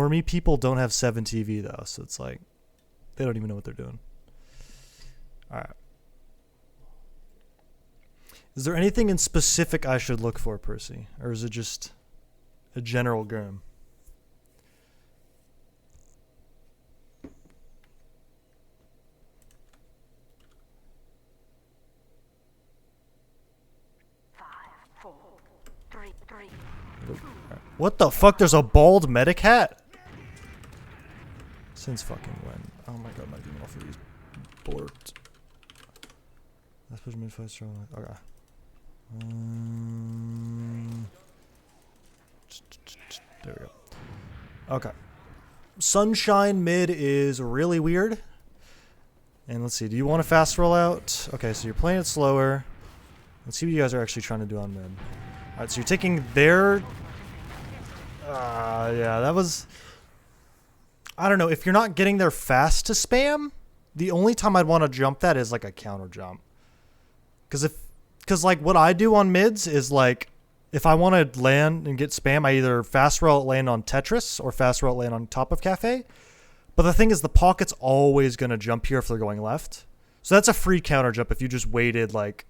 Normie people don't have 7 TV though, so it's like they don't even know what they're doing. All right. Is there anything in specific I should look for, Percy? Or is it just a general germ? What the fuck? There's a bald medic hat? Since fucking when? Oh my god, my demon off of these borked. Let's push mid fight strong. Okay. There we go. Okay. Sunshine mid is really weird. And let's see, do you want a fast rollout? Okay, so you're playing it slower. Let's see what you guys are actually trying to do on mid. Alright, so you're taking their... yeah, that was... I don't know, if you're not getting there fast to spam, the only time I'd want to jump that is like a counter jump. Because like what I do on mids is like, if I want to land and get spam, I either fast roll land on Tetris or fast roll land on top of Cafe. But the thing is, the pocket's always going to jump here if they're going left. So that's a free counter jump if you just waited like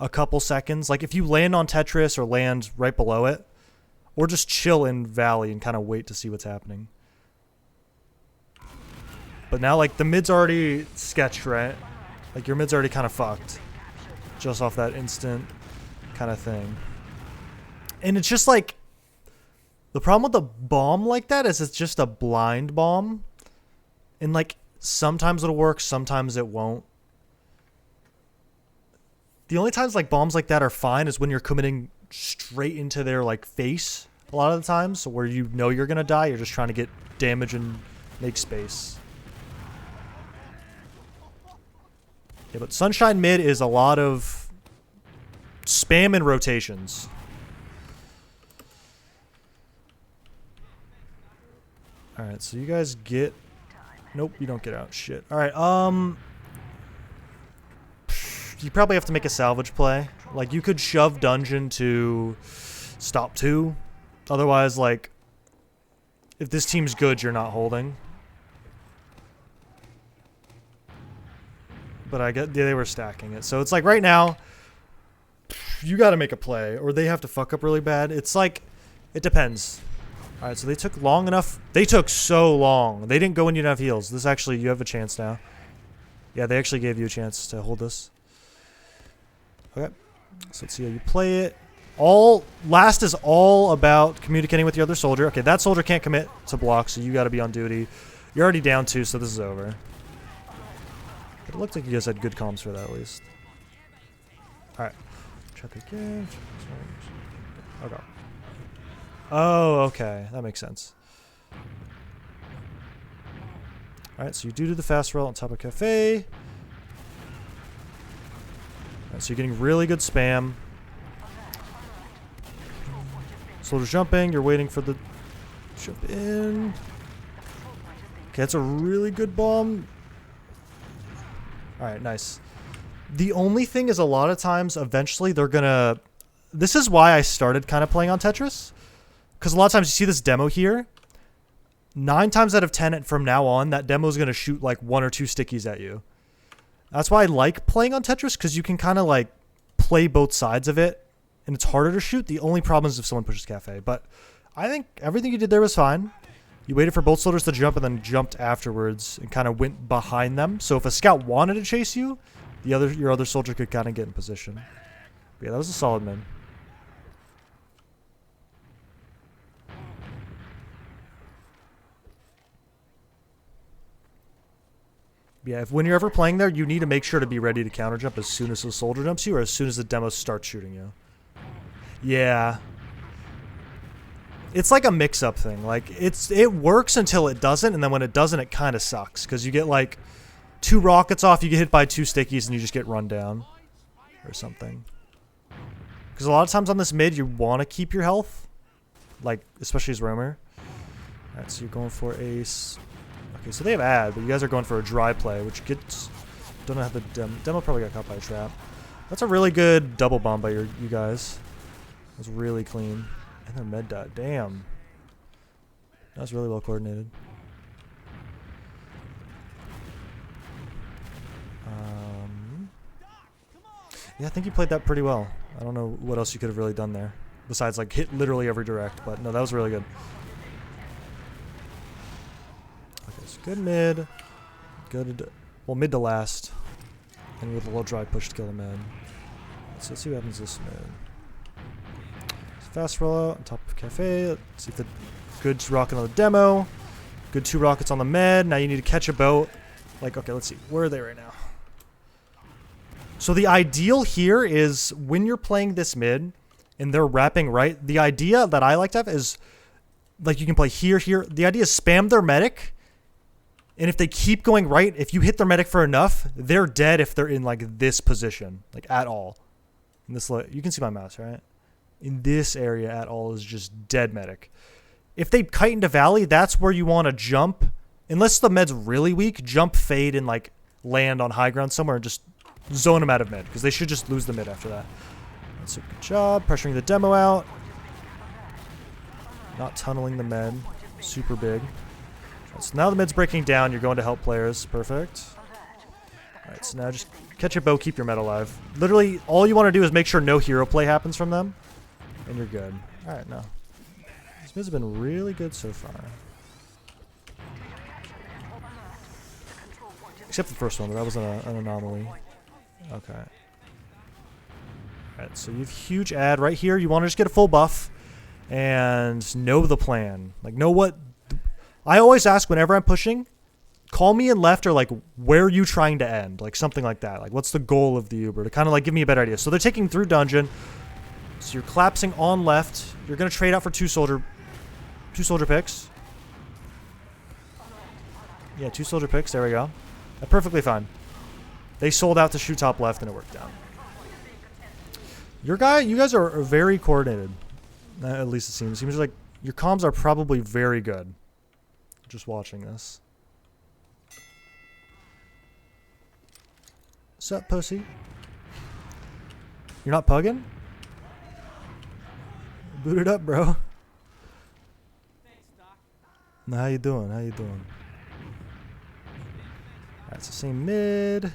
a couple seconds. Like if you land on Tetris or land right below it, or just chill in Valley and kind of wait to see what's happening. But now like the mid's already sketched, right? Like your mid's already kind of fucked. Just off that instant kind of thing. And it's just like, the problem with the bomb like that is it's just a blind bomb. And like, sometimes it'll work, sometimes it won't. The only times like bombs like that are fine is when you're committing straight into their like face a lot of the times. So where you know you're going to die, you're just trying to get damage and make space. Yeah, but Sunshine mid is a lot of spam and rotations. Alright, so you guys get... Nope, you don't get out. Shit. Alright, you probably have to make a salvage play. Like, you could shove dungeon to stop 2. Otherwise, like, if this team's good, you're not holding. But I get they were stacking it. So it's like right now, you got to make a play or they have to fuck up really bad. It's like, it depends. All right, so they took long enough. They took so long. They didn't go when you didn't have heals. This actually, you have a chance now. Yeah, they actually gave you a chance to hold this. Okay, so let's see how you play it. Last is all about communicating with the other soldier. Okay, that soldier can't commit to block, so you got to be on duty. You're already down 2, so this is over. It looked like you guys had good comms for that at least. Alright. Check again. Okay. Oh, okay. That makes sense. Alright, so you do the fast roll on top of Cafe. Alright, so you're getting really good spam. Soldier's jumping. You're waiting for the jump in. Okay, that's a really good bomb. Alright, nice. The only thing is a lot of times, eventually, they're gonna... This is why I started kind of playing on Tetris. Because a lot of times you see this demo here. 9 times out of 10 from now on, that demo is going to shoot like 1 or 2 stickies at you. That's why I like playing on Tetris, because you can kind of like play both sides of it. And it's harder to shoot. The only problem is if someone pushes Cafe. But I think everything you did there was fine. You waited for both soldiers to jump and then jumped afterwards and kind of went behind them. So if a scout wanted to chase you, your other soldier could kind of get in position. But yeah, that was a solid mid. Yeah, when you're ever playing there, you need to make sure to be ready to counter jump as soon as the soldier jumps you or as soon as the demo starts shooting you. Yeah. It's like a mix-up thing. Like, it works until it doesn't, and then when it doesn't, it kind of sucks. Because you get, like, 2 rockets off, you get hit by 2 stickies, and you just get run down. Or something. Because a lot of times on this mid, you want to keep your health. Like, especially as roamer. Alright, so you're going for a... Okay, so they have ad, but you guys are going for a dry play, which gets... Don't know how the demo probably got caught by a trap. That's a really good double bomb by you guys. It was really clean. And their med dot. Damn. That was really well coordinated. Yeah, I think you played that pretty well. I don't know what else you could have really done there. Besides, like, hit literally every direct. But, no, that was really good. Okay, so good mid. Good, well, mid to last. And with a little dry push to kill the mid. So let's see what happens this mid. Fast rollout on top of Cafe. Let's see if the good rocket on the demo. Good 2 rockets on the med. Now you need to catch a boat. Like, okay, let's see. Where are they right now? So the ideal here is when you're playing this mid and they're wrapping right, the idea that I like to have is like you can play here. The idea is spam their medic. And if they keep going right, if you hit their medic for enough, they're dead if they're in like this position, like at all. In this, you can see my mouse, right? In this area at all is just dead medic. If they kite into valley, that's where you want to jump. Unless the med's really weak, jump, fade, and like land on high ground somewhere and just zone them out of mid, because they should just lose the mid after that. That's a good job. Pressuring the demo out. Not tunneling the med. Super big. Right, so now the mid's breaking down. You're going to help players. Perfect. Alright, so now just catch a bow, keep your med alive. Literally, all you want to do is make sure no hero play happens from them, and you're good. Alright, no. This mid's been really good so far. Except the first one, but that was an anomaly. Okay. Alright, so you have huge ad right here. You want to just get a full buff and know the plan. Like, know what... I always ask whenever I'm pushing, call me in left or, like, where are you trying to end? Like, something like that. Like, what's the goal of the Uber? To kind of, like, give me a better idea. So they're taking through dungeon. So you're collapsing on left. You're going to trade out for two soldier picks. Yeah, 2 soldier picks. There we go. Perfectly fine. They sold out to shoot top left, and it worked out. You guys are very coordinated. At least it seems. It seems like your comms are probably very good. Just watching this. Sup, pussy? You're not pugging? Boot it up, bro. Now, how you doing? How you doing? Alright, it's the same mid.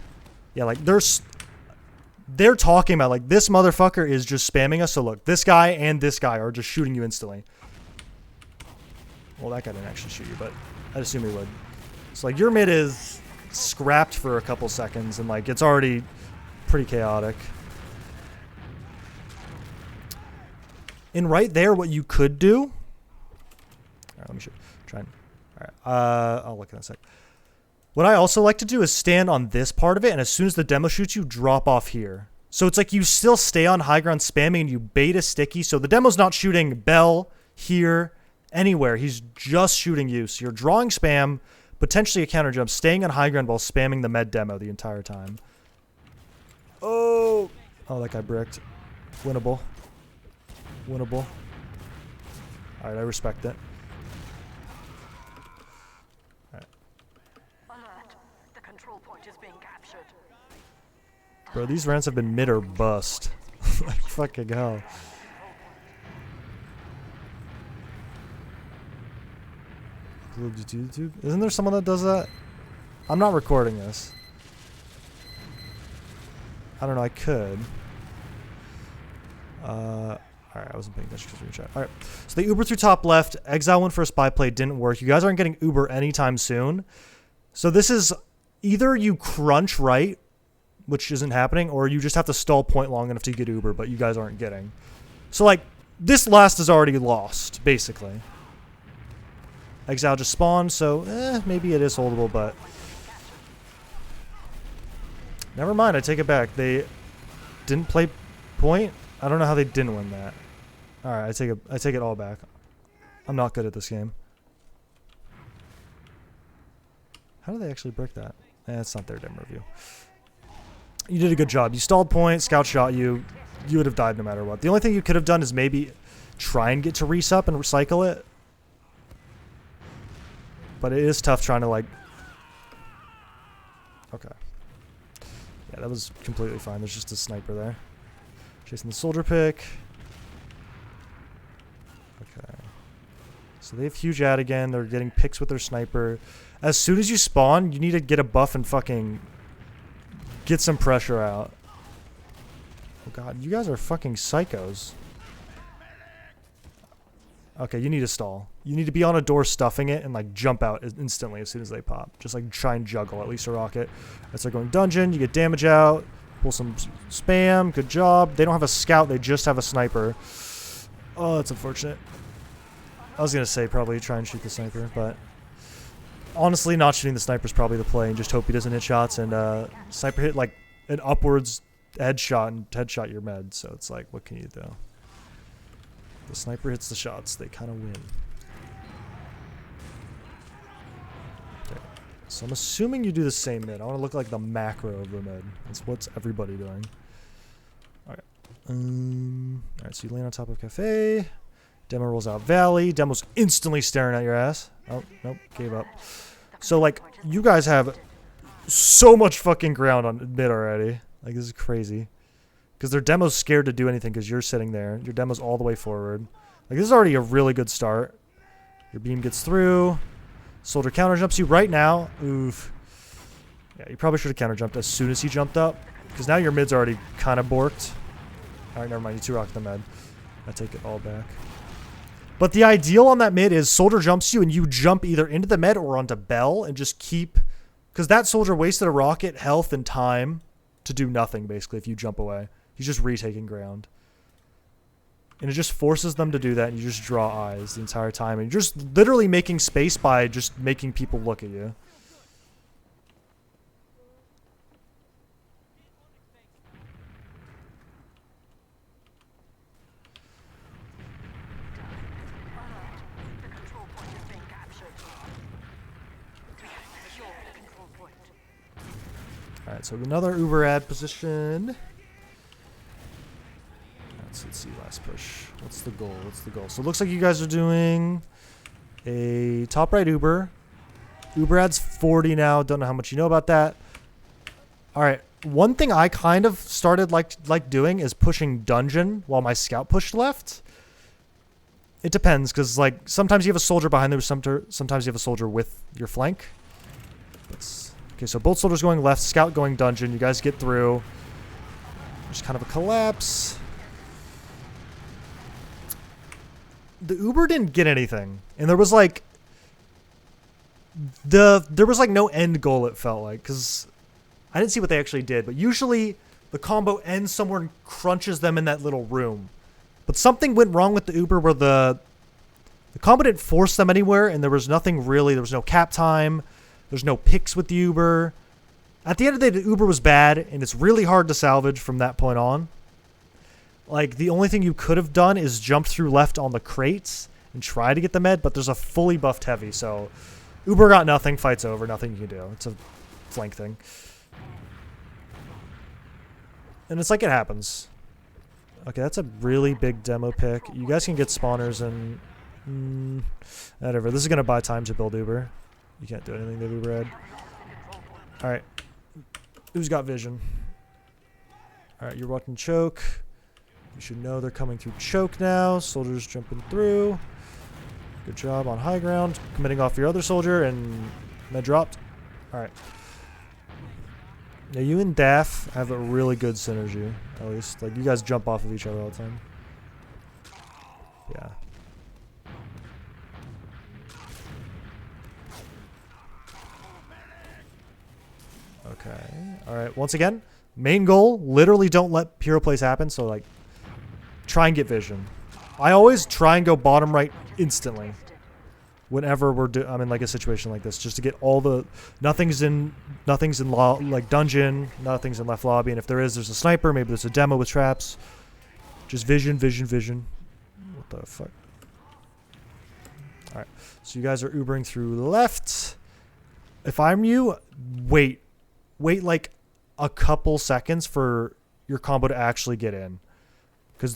Yeah, like, they're talking about, like, this motherfucker is just spamming us. So, look, this guy and this guy are just shooting you instantly. Well, that guy didn't actually shoot you, but I'd assume he would. So, like, your mid is scrapped for a couple seconds, and, like, it's already pretty chaotic. And right there, what you could do... Alright, let me try and... Alright, I'll look in a sec. What I also like to do is stand on this part of it, and as soon as the demo shoots you, drop off here. So it's like you still stay on high ground spamming, and you bait a sticky. So the demo's not shooting Bell here, anywhere. He's just shooting you. So you're drawing spam, potentially a counter jump, staying on high ground while spamming the med demo the entire time. Oh, that guy bricked. Winnable. Winnable. Alright, I respect it. Bro, these rounds have been mid or bust. Like, fucking hell. Isn't there someone that does that? I'm not recording this. I don't know, I could. Alright, I wasn't paying attention to the chat. Alright, so they Uber through top left. Exile went for a spy play, didn't work. You guys aren't getting Uber anytime soon. So this is either you crunch right, which isn't happening, or you just have to stall point long enough to get Uber, but you guys aren't getting. So, like, this last is already lost, basically. Exile just spawned, so, maybe it is holdable, but... Never mind, I take it back. They didn't play point? I don't know how they didn't win that. Alright, I take it all back. I'm not good at this game. How did they actually break that? It's not their demo review. You did a good job. You stalled point, scout shot you. You would have died no matter what. The only thing you could have done is maybe try and get to resup and recycle it. But it is tough trying to, like... Okay. Yeah, that was completely fine. There's just a sniper there. Chasing the soldier pick. Okay. So they have huge ad again. They're getting picks with their sniper. As soon as you spawn, you need to get a buff and fucking get some pressure out. Oh god, you guys are fucking psychos. Okay, you need to stall. You need to be on a door stuffing it and like jump out instantly as soon as they pop. Just like try and juggle at least a rocket. As they're going dungeon, you get damage out. Pull some spam. Good job. They don't have a scout. They just have a sniper. Oh, that's unfortunate. I was going to say probably try and shoot the sniper, but honestly, not shooting the sniper is probably the play and just hope he doesn't hit shots. And sniper hit like an upwards headshot and headshot your med. So it's like, what can you do? The sniper hits the shots. They kind of win. Okay. So I'm assuming you do the same mid. I want to look like the macro of the mid. That's what's everybody doing. Alright. Alright, so you land on top of cafe. Demo rolls out valley. Demo's instantly staring at your ass. Oh, nope. Gave up. So, like, you guys have so much fucking ground on mid already. Like, this is crazy. Because their demo's scared to do anything because you're sitting there. Your demo's all the way forward. Like, this is already a really good start. Your beam gets through. Soldier counter jumps you right now. Oof. Yeah, you probably should have counter jumped as soon as he jumped up. Because now your mid's already kind of borked. Alright, never mind. You 2-rock the med. I take it all back. But the ideal on that mid is soldier jumps you and you jump either into the med or onto Bell and just keep... Because that soldier wasted a rocket, health, and time to do nothing, basically, if you jump away. He's just retaking ground. And it just forces them to do that, and you just draw eyes the entire time. And you're just literally making space by just making people look at you. Alright, so another Uber ad position. Let's see, last push. What's the goal? What's the goal? So it looks like you guys are doing a top right Uber. Uber ad's 40 now. Don't know how much you know about that. Alright, one thing I kind of started like doing is pushing dungeon while my scout pushed left. It depends, because like sometimes you have a soldier behind them, sometimes you have a soldier with your flank. Okay, so both soldiers going left, scout going dungeon. You guys get through. There's kind of a collapse. The Uber didn't get anything, and there was like no end goal. It felt like, because I didn't see what they actually did, but usually the combo ends somewhere and crunches them in that little room. But something went wrong with the Uber where the combo didn't force them anywhere, and there was nothing really. There was no cap time. There's no picks with the Uber. At the end of the day, the Uber was bad, and it's really hard to salvage from that point on. Like, the only thing you could have done is jumped through left on the crates and try to get the med, but there's a fully buffed heavy, so Uber got nothing, fight's over, nothing you can do. It's a flank thing. And it's like it happens. Okay, that's a really big demo pick. You guys can get spawners and... whatever. This is going to buy time to build Uber. You can't do anything to Uber Ed. Alright. Who's got vision? Alright, you're watching choke. You should know they're coming through choke now. Soldiers jumping through. Good job on high ground. Committing off your other soldier and med dropped. Alright. Now you and Daff have a really good synergy, at least. Like, you guys jump off of each other all the time. Yeah. Okay. Alright, once again, main goal, literally don't let hero plays happen, so like, try and get vision. I always try and go bottom right instantly. Whenever I'm in like a situation like this, just to get all the nothing's in like dungeon, nothing's in left lobby, and if there is, there's a sniper, maybe there's a demo with traps. Just vision. What the fuck? Alright, so you guys are Ubering through left. If I'm you, wait like a couple seconds for your combo to actually get in, because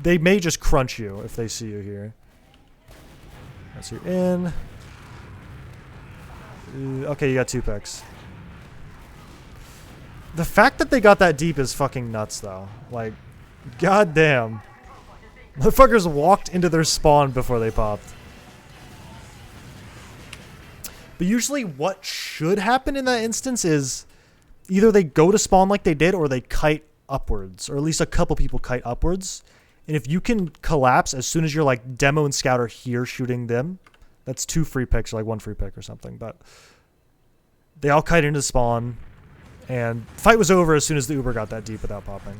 they may just crunch you if they see you here. So you're in. Okay, you got 2 picks. The fact that they got that deep is fucking nuts, though. Like, goddamn. Motherfuckers walked into their spawn before they popped. But usually what should happen in that instance is either they go to spawn like they did or they kite upwards. Or at least a couple people kite upwards. And if you can collapse as soon as you're like demo and scout are here shooting them, that's 2 free picks or like 1 free pick or something. But they all kite into spawn. And fight was over as soon as the Uber got that deep without popping.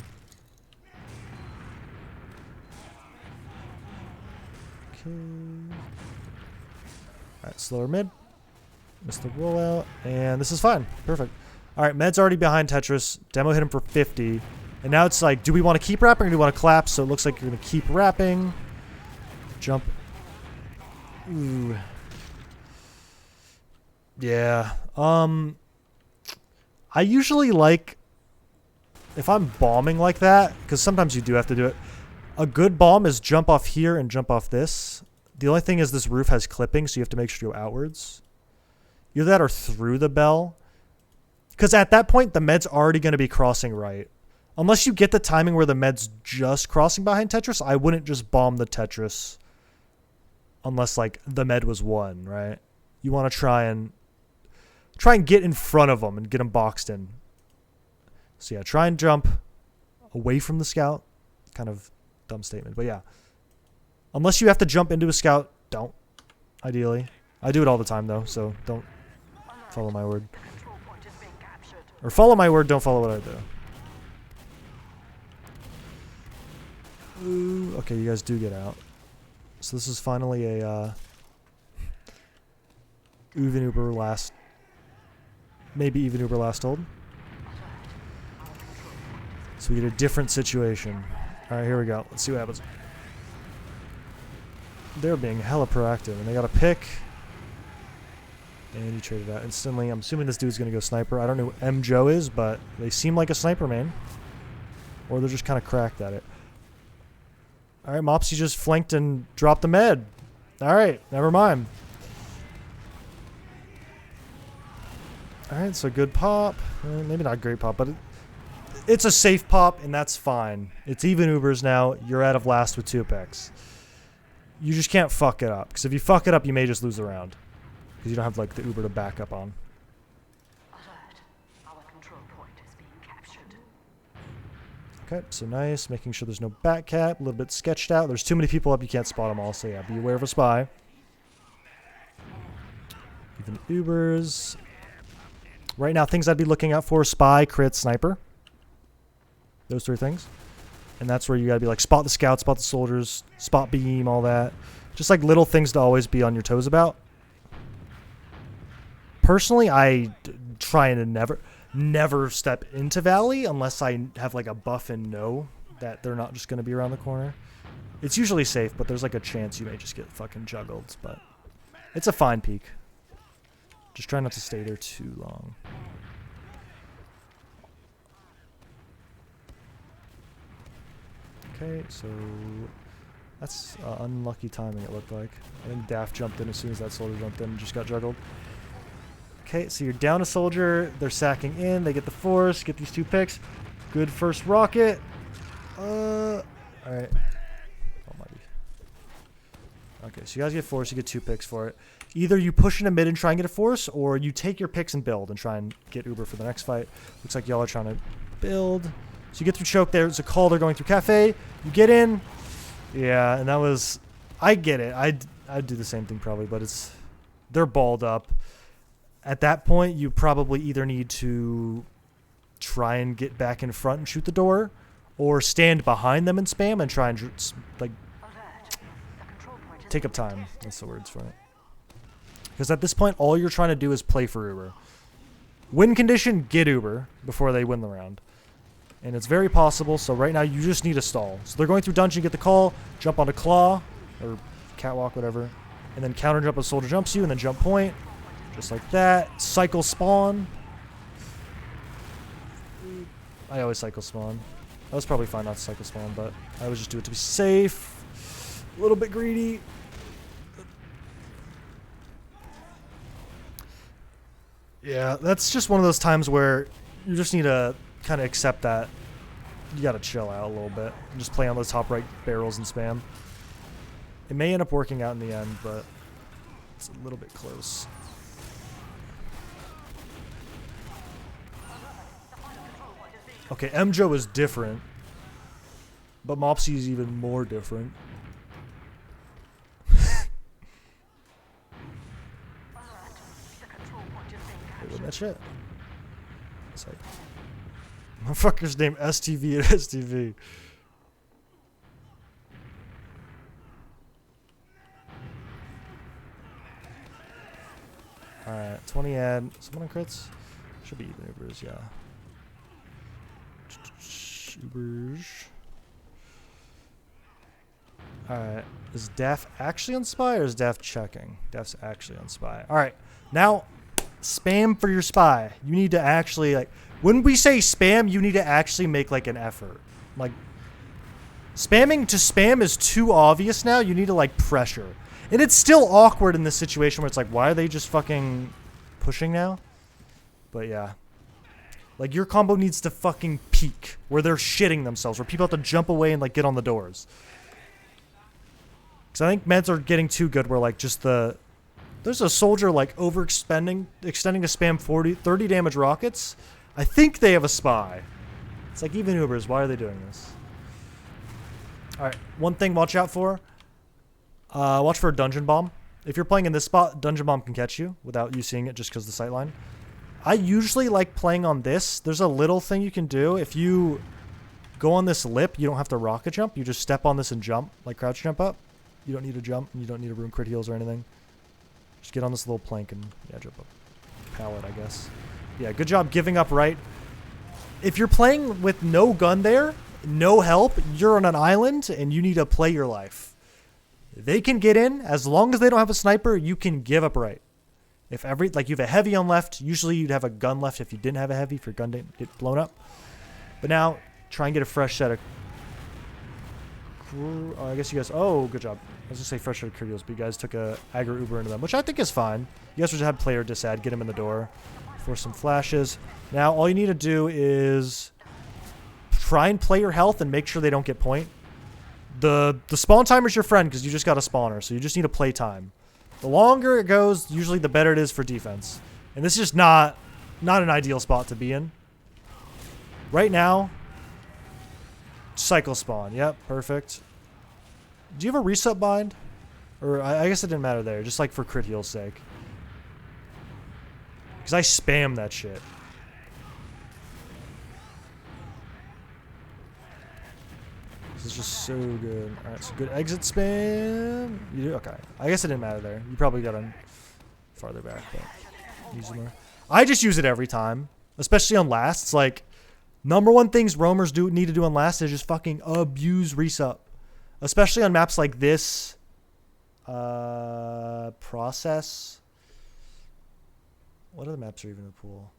Okay. Alright, slower mid. Missed the rollout. And this is fine. Perfect. Alright, med's already behind Tetris. Demo hit him for 50. And now it's like, do we want to keep rapping or do we want to collapse? So it looks like you're going to keep rapping. Jump. Ooh. Yeah. I usually like, if I'm bombing like that, because sometimes you do have to do it, a good bomb is jump off here and jump off this. The only thing is this roof has clipping, so you have to make sure you go outwards. Either that or through the bell. Because at that point, the med's already going to be crossing right. Unless you get the timing where the med's just crossing behind Tetris, I wouldn't just bomb the Tetris unless, like, the med was 1, right? You want to try and get in front of them and get them boxed in. So, yeah, try and jump away from the scout. Kind of dumb statement, but yeah. Unless you have to jump into a scout, don't. Ideally. I do it all the time, though, so don't follow my word. Or follow my word, don't follow what I do. Ooh, okay, you guys do get out. So this is finally a even Uber last, maybe even Uber last hold. So we get a different situation. All right, here we go. Let's see what happens. They're being hella proactive, and they got a pick. And he traded out instantly. I'm assuming this dude's going to go sniper. I don't know who M. Joe is, but they seem like a sniper, man. Or they're just kind of cracked at it. All right, Mopsy just flanked and dropped the med. All right, never mind. All right, so good pop. Maybe not great pop, but it's a safe pop, and that's fine. It's even Ubers now. You're out of last with 2 picks. You just can't fuck it up, because if you fuck it up, you may just lose the round. Because you don't have, like, the Uber to back up on. Alert. Our control point is being captured. Okay, so nice. Making sure there's no back cap. A little bit sketched out. There's too many people up. You can't spot them all. So, yeah, be aware of a spy. Even Ubers. Right now, things I'd be looking out for: spy, crit, sniper. Those 3 things. And that's where you gotta be like, spot the scouts, spot the soldiers, spot beam, all that. Just like little things to always be on your toes about. Personally, I try and never step into Valley unless I have like a buff and know that they're not just gonna be around the corner. It's usually safe, but there's like a chance you may just get fucking juggled, but it's a fine peak. Just try not to stay there too long. Okay, so that's unlucky timing, it looked like. I think Daft jumped in as soon as that soldier jumped in and just got juggled. Okay, so you're down a soldier. They're sacking in. They get the force. Get these 2 picks. Good first rocket. Alright. Oh, might be. Okay, so you guys get force. You get 2 picks for it. Either you push in a mid and try and get a force, or you take your picks and build and try and get Uber for the next fight. Looks like y'all are trying to build. So you get through choke there. It's a call. They're going through cafe. You get in. Yeah, and that was... I get it. I'd do the same thing probably, but it's... They're balled up. At that point, you probably either need to try and get back in front and shoot the door, or stand behind them and spam and try and like take up time. That's the words for it. Because at this point, all you're trying to do is play for Uber. Win condition, get Uber before they win the round. And it's very possible, so right now you just need a stall. So they're going through dungeon, get the call, jump onto claw, or catwalk, whatever, and then counter jump, a soldier jumps you, and then jump point. Just like that. Cycle spawn. I always cycle spawn. I was probably fine not to cycle spawn, but I always just do it to be safe. A little bit greedy. Yeah, that's just one of those times where you just need to kind of accept that you gotta chill out a little bit and just play on those top right barrels and spam. It may end up working out in the end, but it's a little bit close. Okay, Mjo is different, but Mopsy is even more different. Hey, wasn't that shit? It's like, motherfucker's name STV and STV. Alright, 20 ad. Someone on crits? Should be even Ubers, yeah. Ubers. Alright. Is Daff actually on spy or is Daff checking? Daff's actually on spy. Alright. Now, spam for your spy. You need to actually, like, when we say spam, you need to actually make, like, an effort. Like, spamming to spam is too obvious now. You need to, like, pressure. And it's still awkward in this situation where it's like, why are they just fucking pushing now? But yeah. Like, your combo needs to fucking peak where they're shitting themselves, where people have to jump away and, like, get on the doors. Because I think meds are getting too good where, like, just the... There's a soldier, like, extending to spam 30 damage rockets. I think they have a spy. It's like, even Ubers, why are they doing this? Alright, one thing watch out for. Watch for a dungeon bomb. If you're playing in this spot, dungeon bomb can catch you without you seeing it just because of the sightline. I usually like playing on this. There's a little thing you can do. If you go on this lip, you don't have to rocket jump. You just step on this and jump, like crouch jump up. You don't need to jump, and you don't need to ruin crit heals or anything. Just get on this little plank and, yeah, jump up. Pallet, I guess. Yeah, good job giving up right. If you're playing with no gun there, no help, you're on an island, and you need to play your life. They can get in. As long as they don't have a sniper, you can give up right. If you have a heavy on left, usually you'd have a gun left if you didn't have a heavy, if your gun didn't get blown up. But now, try and get a fresh set of... Oh, I guess you guys... Oh, good job. I was going to say fresh set of crit heals, but you guys took a aggro Uber into them, which I think is fine. You guys just had player disad, get him in the door for some flashes. Now, all you need to do is try and play your health and make sure they don't get point. The spawn timer's your friend because you just got a spawner, so you just need to play time. The longer it goes, usually the better it is for defense. And this is just not an ideal spot to be in. Right now, cycle spawn. Yep, perfect. Do you have a resup bind? Or I guess it didn't matter there, just like for crit heal's sake. Because I spam that shit. This is just so good. Alright, so good exit spam. You do? Okay. I guess it didn't matter there. You probably got on farther back, but use it more. I just use it every time. Especially on lasts. Like, number one things roamers need to do on last is just fucking abuse resup. Especially on maps like this. Process. What other maps are even in the pool?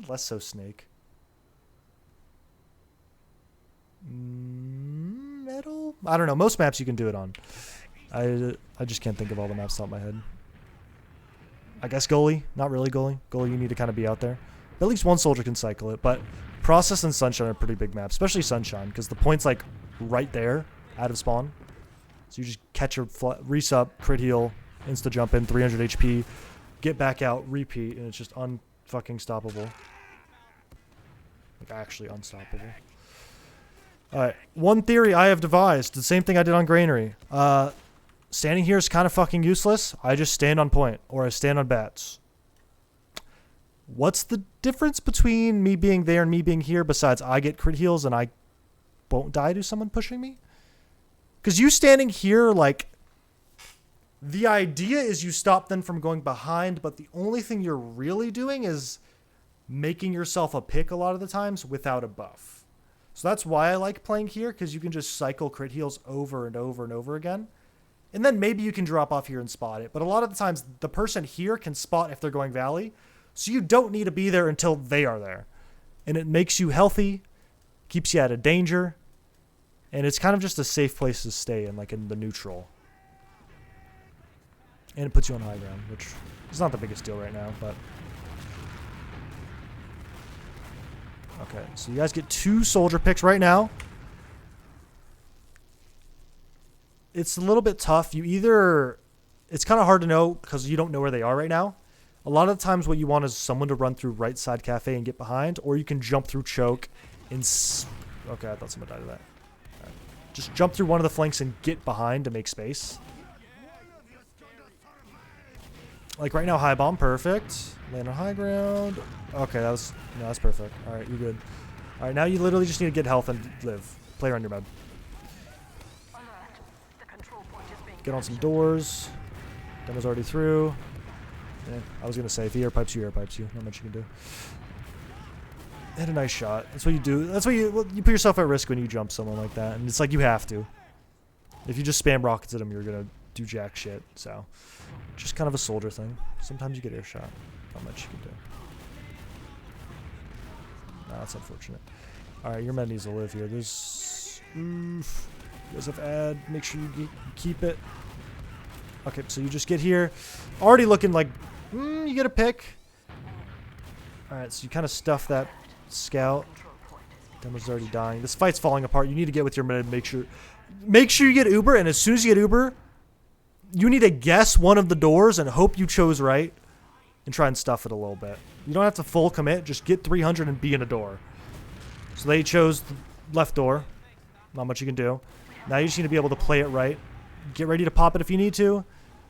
Less so Snake. Metal? I don't know. Most maps you can do it on. I just can't think of all the maps off my head. I guess goalie. Not really goalie. Goalie, you need to kind of be out there. But at least one soldier can cycle it. But Process and Sunshine are pretty big maps. Especially Sunshine. Because the point's like right there. Out of spawn. So you just catch your resup, crit heal, insta jump in, 300 HP. Get back out, repeat. And it's just unfucking stoppable. Like actually unstoppable. Alright, one theory I have devised, the same thing I did on Granary. Standing here is kind of fucking useless. I just stand on point, or I stand on bats. What's the difference between me being there and me being here besides I get crit heals and I won't die to someone pushing me? Because you standing here, like, the idea is you stop them from going behind, but the only thing you're really doing is making yourself a pick a lot of the times without a buff. So that's why I like playing here, because you can just cycle crit heals over and over and over again. And then maybe you can drop off here and spot it. But a lot of the times, the person here can spot if they're going valley. So you don't need to be there until they are there. And it makes you healthy, keeps you out of danger. And it's kind of just a safe place to stay in, like in the neutral. And it puts you on high ground, which is not the biggest deal right now, but... Okay, so you guys get 2 soldier picks right now. It's a little bit tough. It's kind of hard to know because you don't know where they are right now. A lot of the times what you want is someone to run through right side cafe and get behind, or you can jump through choke and... Okay, I thought someone died of that. Right. Just jump through one of the flanks and get behind to make space. Like right now, high bomb, perfect. Land on high ground. Okay, that's perfect. All right, you're good. All right, now you literally just need to get health and live. Play around your med. Get on some doors. Demo's already through. Yeah, I was gonna say if he air pipes you, not much you can do. Hit a nice shot. That's what you do. That's what you put yourself at risk when you jump someone like that, and it's like you have to. If you just spam rockets at him, you're gonna do jack shit. So, just kind of a soldier thing. Sometimes you get air shot. Not much you can do. Nah, that's unfortunate. All right, your med needs to live here. There's... Oof. You guys have add. Make sure you keep it. Okay, so you just get here. Already looking like... you get a pick. Alright, so you kind of stuff that scout. Demo's already dying. This fight's falling apart. You need to get with your med. Make sure you get Uber, and as soon as you get Uber, you need to guess one of the doors and hope you chose right and try and stuff it a little bit. You don't have to full commit. Just get 300 and be in a door. So they chose the left door. Not much you can do. Now you just need to be able to play it right. Get ready to pop it if you need to.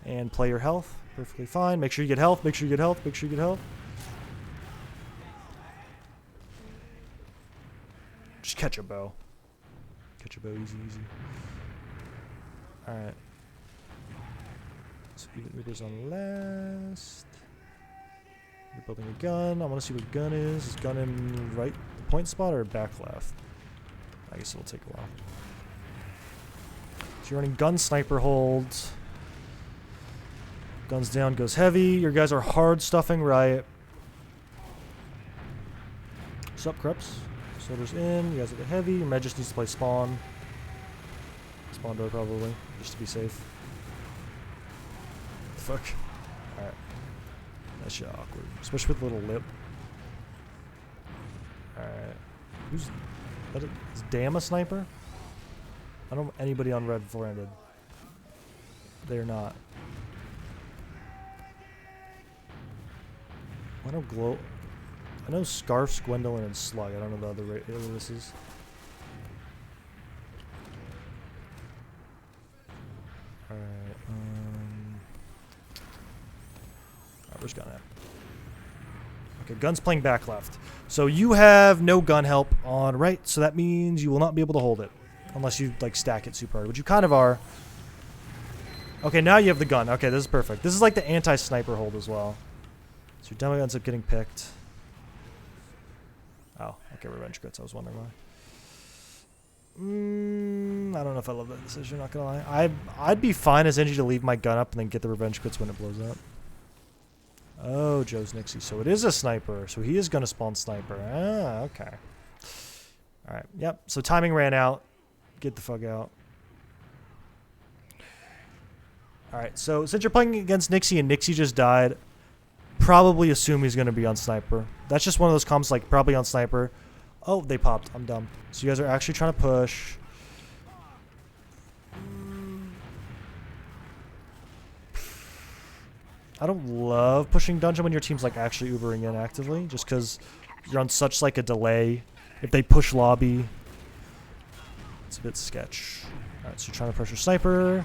And play your health. Perfectly fine. Make sure you get health. Make sure you get health. Make sure you get health. Just catch a bow. Catch a bow. Easy, easy. Alright. So Uber's on last. You're building a gun. I want to see what gun is. Is gun in right point spot or back left? I guess it'll take a while. So you're running gun sniper holds. Guns down goes heavy. Your guys are hard stuffing right. Sup, Creps? Soldiers in. You guys are the heavy. Your med just needs to play spawn. Spawn door probably, just to be safe. Fuck. Alright. That shit awkward. Especially with a little lip. Alright. Who's... Is Dam a sniper? I don't know anybody on red 400. They're not. I know Glow... I know Scarfs, Gwendolyn, and Slug. I don't know the other races. Alright, where's gun at? Okay, gun's playing back left. So you have no gun help on right, so that means you will not be able to hold it. Unless you, like, stack it super hard, which you kind of are. Okay, now you have the gun. Okay, this is perfect. This is like the anti-sniper hold as well. So your demo ends up getting picked. Oh, okay, revenge crits. I was wondering why. I don't know if I love that decision, not gonna lie. I'd be fine as NG to leave my gun up and then get the revenge crits when it blows up. Oh, Joe's Nixie. So it is a sniper. So he is gonna spawn sniper. Ah, okay. Alright, yep. So timing ran out. Get the fuck out. Alright, so since you're playing against Nixie and Nixie just died, probably assume he's gonna be on sniper. That's just one of those comps like probably on sniper. Oh, they popped. I'm dumb. So you guys are actually trying to push. I don't love pushing dungeon when your team's like actually Ubering in actively, just because you're on such like a delay. If they push lobby, it's a bit sketch. Alright, so you're trying to pressure sniper.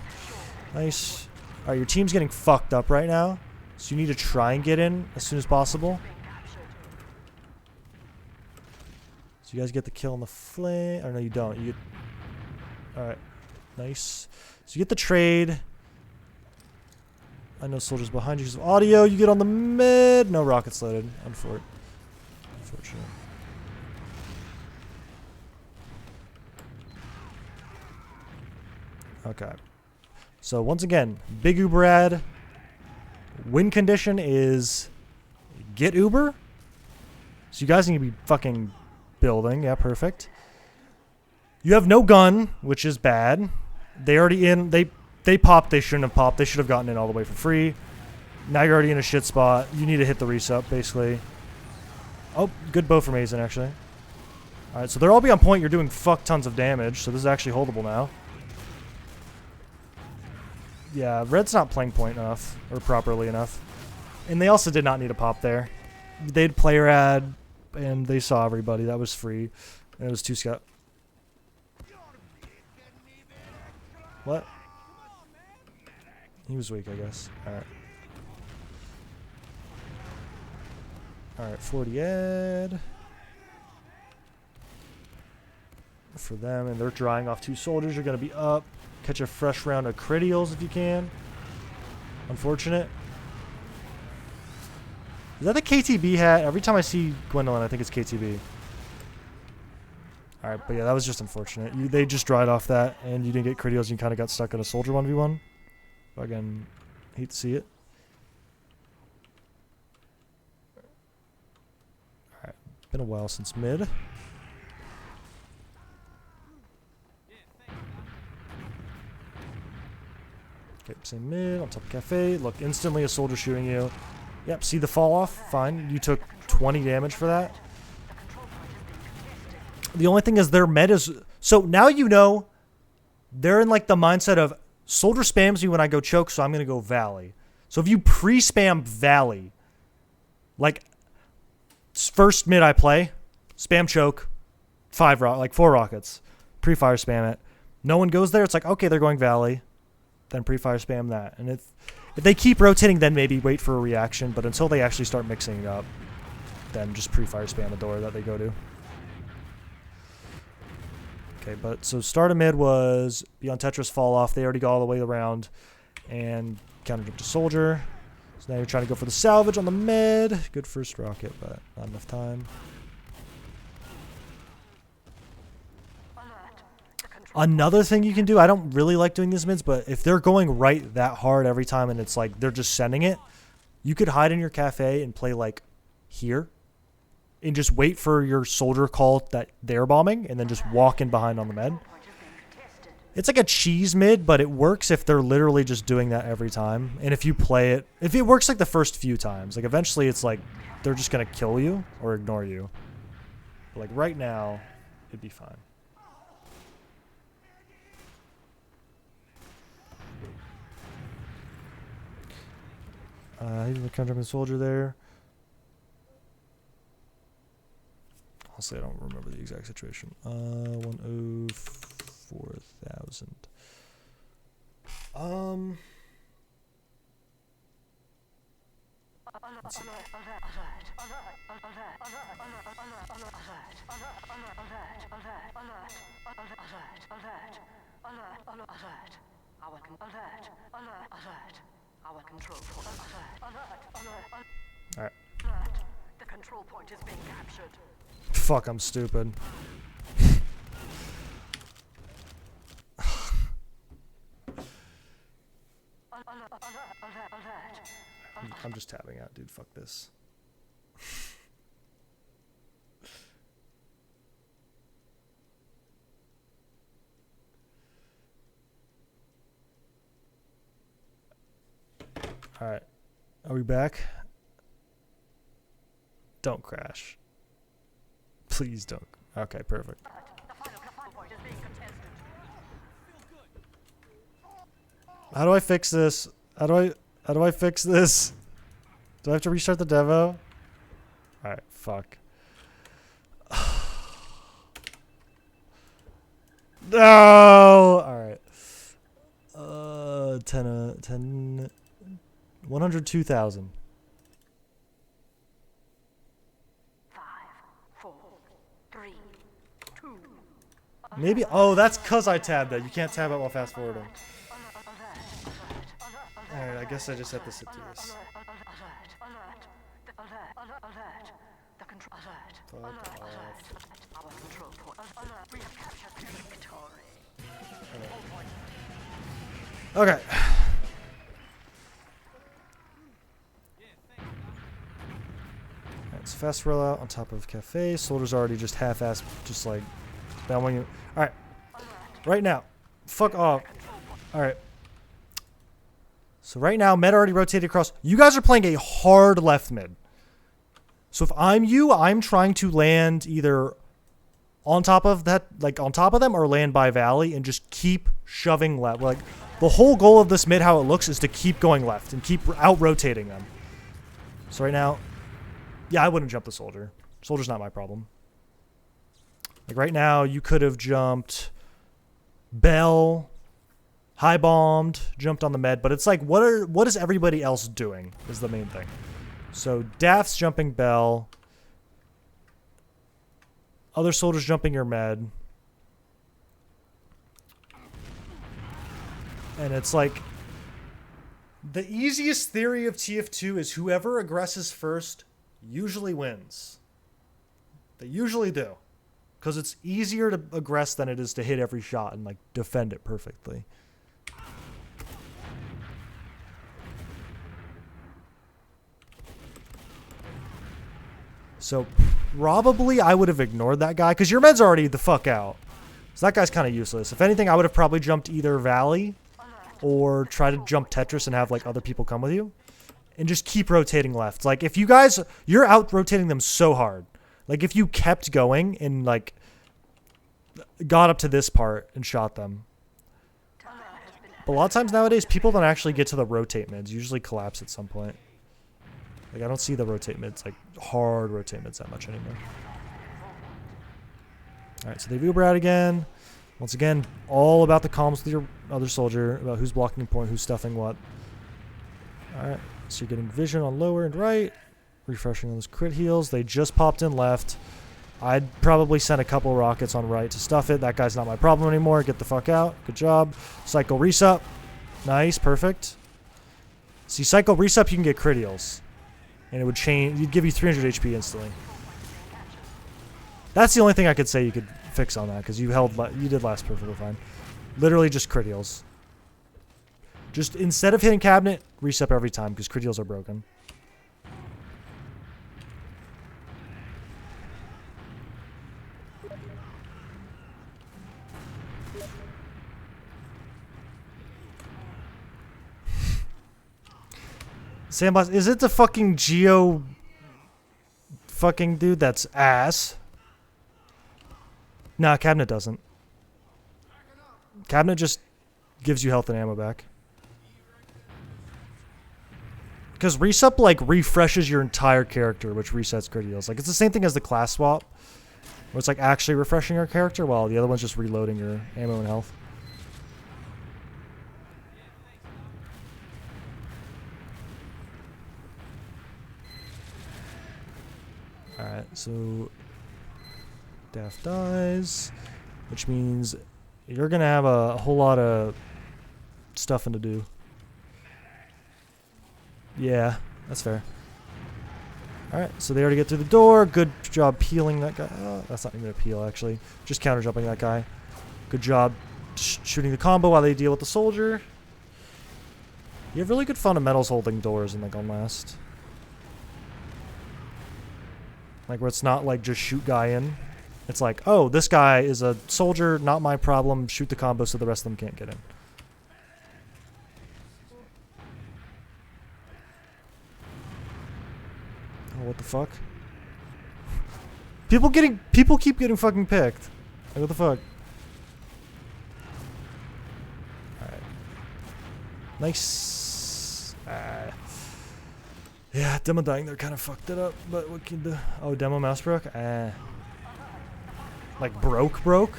Nice. Alright, your team's getting fucked up right now, so you need to try and get in as soon as possible. So you guys get the kill on the flame. Or no, you don't. You get... Alright. Nice. So you get the trade. I know soldiers behind you because of audio. You get on the mid. No rockets loaded. Unfortunate. Okay. So once again, big Uber ad. Win condition is get Uber. So you guys need to be fucking building. Yeah, perfect. You have no gun, which is bad. They already in. They popped. They shouldn't have popped. They should have gotten in all the way for free. Now you're already in a shit spot. You need to hit the resup, basically. Oh, good bow from Azen, actually. Alright, so they're all be on point. You're doing fuck tons of damage, so this is actually holdable now. Yeah, red's not playing point enough, or properly enough. And they also did not need a pop there. They'd player ad, and they saw everybody. That was free. And it was 2 scout. What? He was weak, I guess. Alright. Alright, 40 ed. For them, and they're drying off 2 soldiers. You're going to be up. Catch a fresh round of critials if you can. Unfortunate. Is that the KTB hat? Every time I see Gwendolyn, I think it's KTB. Alright, but yeah, that was just unfortunate. They just dried off that, and you didn't get critials, and you kind of got stuck in a soldier 1v1. Again, hate to see it. Alright, been a while since mid. Okay, same mid, on top of cafe. Look, instantly a soldier shooting you. Yep, see the fall off? Fine. You took 20 damage for that. The only thing is their med is... So now you know they're in like the mindset of soldier spams me when I go choke, so I'm going to go valley. So if you pre-spam valley, like first mid I play, spam choke, 4 rockets, pre-fire spam it. No one goes there, it's like, okay, they're going valley. Then pre-fire spam that. And if they keep rotating, then maybe wait for a reaction. But until they actually start mixing it up, then just pre-fire spam the door that they go to. Okay, but so start of mid was beyond Tetris fall off. They already go all the way around and counter jump to soldier. So now you're trying to go for the salvage on the mid. Good first rocket, but not enough time. Another thing you can do, I don't really like doing these mids, but if they're going right that hard every time and it's like they're just sending it, you could hide in your cafe and play like here and just wait for your soldier call that they're bombing and then just walk in behind on the med. It's like a cheese mid, but it works if they're literally just doing that every time. And if you play it, if it works like the first few times, like eventually it's like they're just going to kill you or ignore you. But like right now, it'd be fine. He's the counter jumping soldier there. Honestly, I don't remember the exact situation. 104,000. Let's see. Our control point. Alright. The control point is being captured. Fuck, I'm stupid. I'm just tapping out, dude. Fuck this. All right. Are we back? Don't crash. Please don't. Okay, perfect. How do I fix this? How do I fix this? Do I have to restart the devo? All right, fuck. No. All right. 102,000. 5, 4, 3, 2. Maybe. Oh, that's because I tabbed that. You can't tab it while fast forwarding. All right, I guess I just have to sit through this. Fuck off. Okay. It's fast rollout on top of cafe. Soldiers already just half-assed, just like bowing you. All right, right now, fuck off. All right. So right now, med already rotated across. You guys are playing a hard left mid. So if I'm you, I'm trying to land either on top of that, like on top of them, or land by valley and just keep shoving left. Like the whole goal of this mid, how it looks, is to keep going left and keep out rotating them. So right now, yeah, I wouldn't jump the soldier. Soldier's not my problem. Like right now, you could have jumped Bell, high bombed, jumped on the med, but it's like, what is everybody else doing is the main thing. So Daft's jumping Bell. Other soldiers jumping your med. And it's like, the easiest theory of TF2 is whoever aggresses first usually wins. They usually do. Because it's easier to aggress than it is to hit every shot and like defend it perfectly. So probably I would have ignored that guy because your med's already the fuck out. So that guy's kind of useless. If anything, I would have probably jumped either Valley or try to jump Tetris and have like other people come with you and just keep rotating left. Like if you guys, you're out rotating them so hard. Like if you kept going and like got up to this part and shot them. But a lot of times nowadays, people don't actually get to the rotate mids. Usually collapse at some point. Like I don't see the rotate mids, like hard rotate mids that much anymore. All right, so they've Uber out again. Once again, all about the comms with your other soldier, about who's blocking the point, who's stuffing what. All right, so you're getting vision on lower and right. Refreshing those crit heals. They just popped in left. I'd probably send a couple rockets on right to stuff it. That guy's not my problem anymore. Get the fuck out. Good job. Cycle resup. Nice, perfect. See, cycle resup, you can get crit heals. And it would change, you'd give you 300 HP instantly. That's the only thing I could say you could fix on that, because you did last perfectly fine. Literally just crit heals. Just instead of hitting cabinet, resup every time, because crit heals are broken. Sandbox, is it the fucking Geo fucking dude that's ass? Nah, cabinet doesn't. Cabinet just gives you health and ammo back. Because resup like refreshes your entire character, which resets crit heals. Like it's the same thing as the class swap, where it's like actually refreshing your character while the other one's just reloading your ammo and health. Alright, so Daft dies, which means you're going to have a whole lot of stuffing to do. Yeah, that's fair. Alright, so they already get through the door. Good job peeling that guy. Oh, that's not even a peel, actually. Just counter jumping that guy. Good job shooting the combo while they deal with the soldier. You have really good fundamentals holding doors in like on last. Like where it's not like just shoot guy in. It's like, oh, this guy is a soldier, not my problem. Shoot the combo so the rest of them can't get in. Oh, what the fuck? People keep getting fucking picked. Like, what the fuck? Alright. Nice. Yeah, demo dying there kind of fucked it up, but what can you do? Oh, demo mouse broke? Like broke?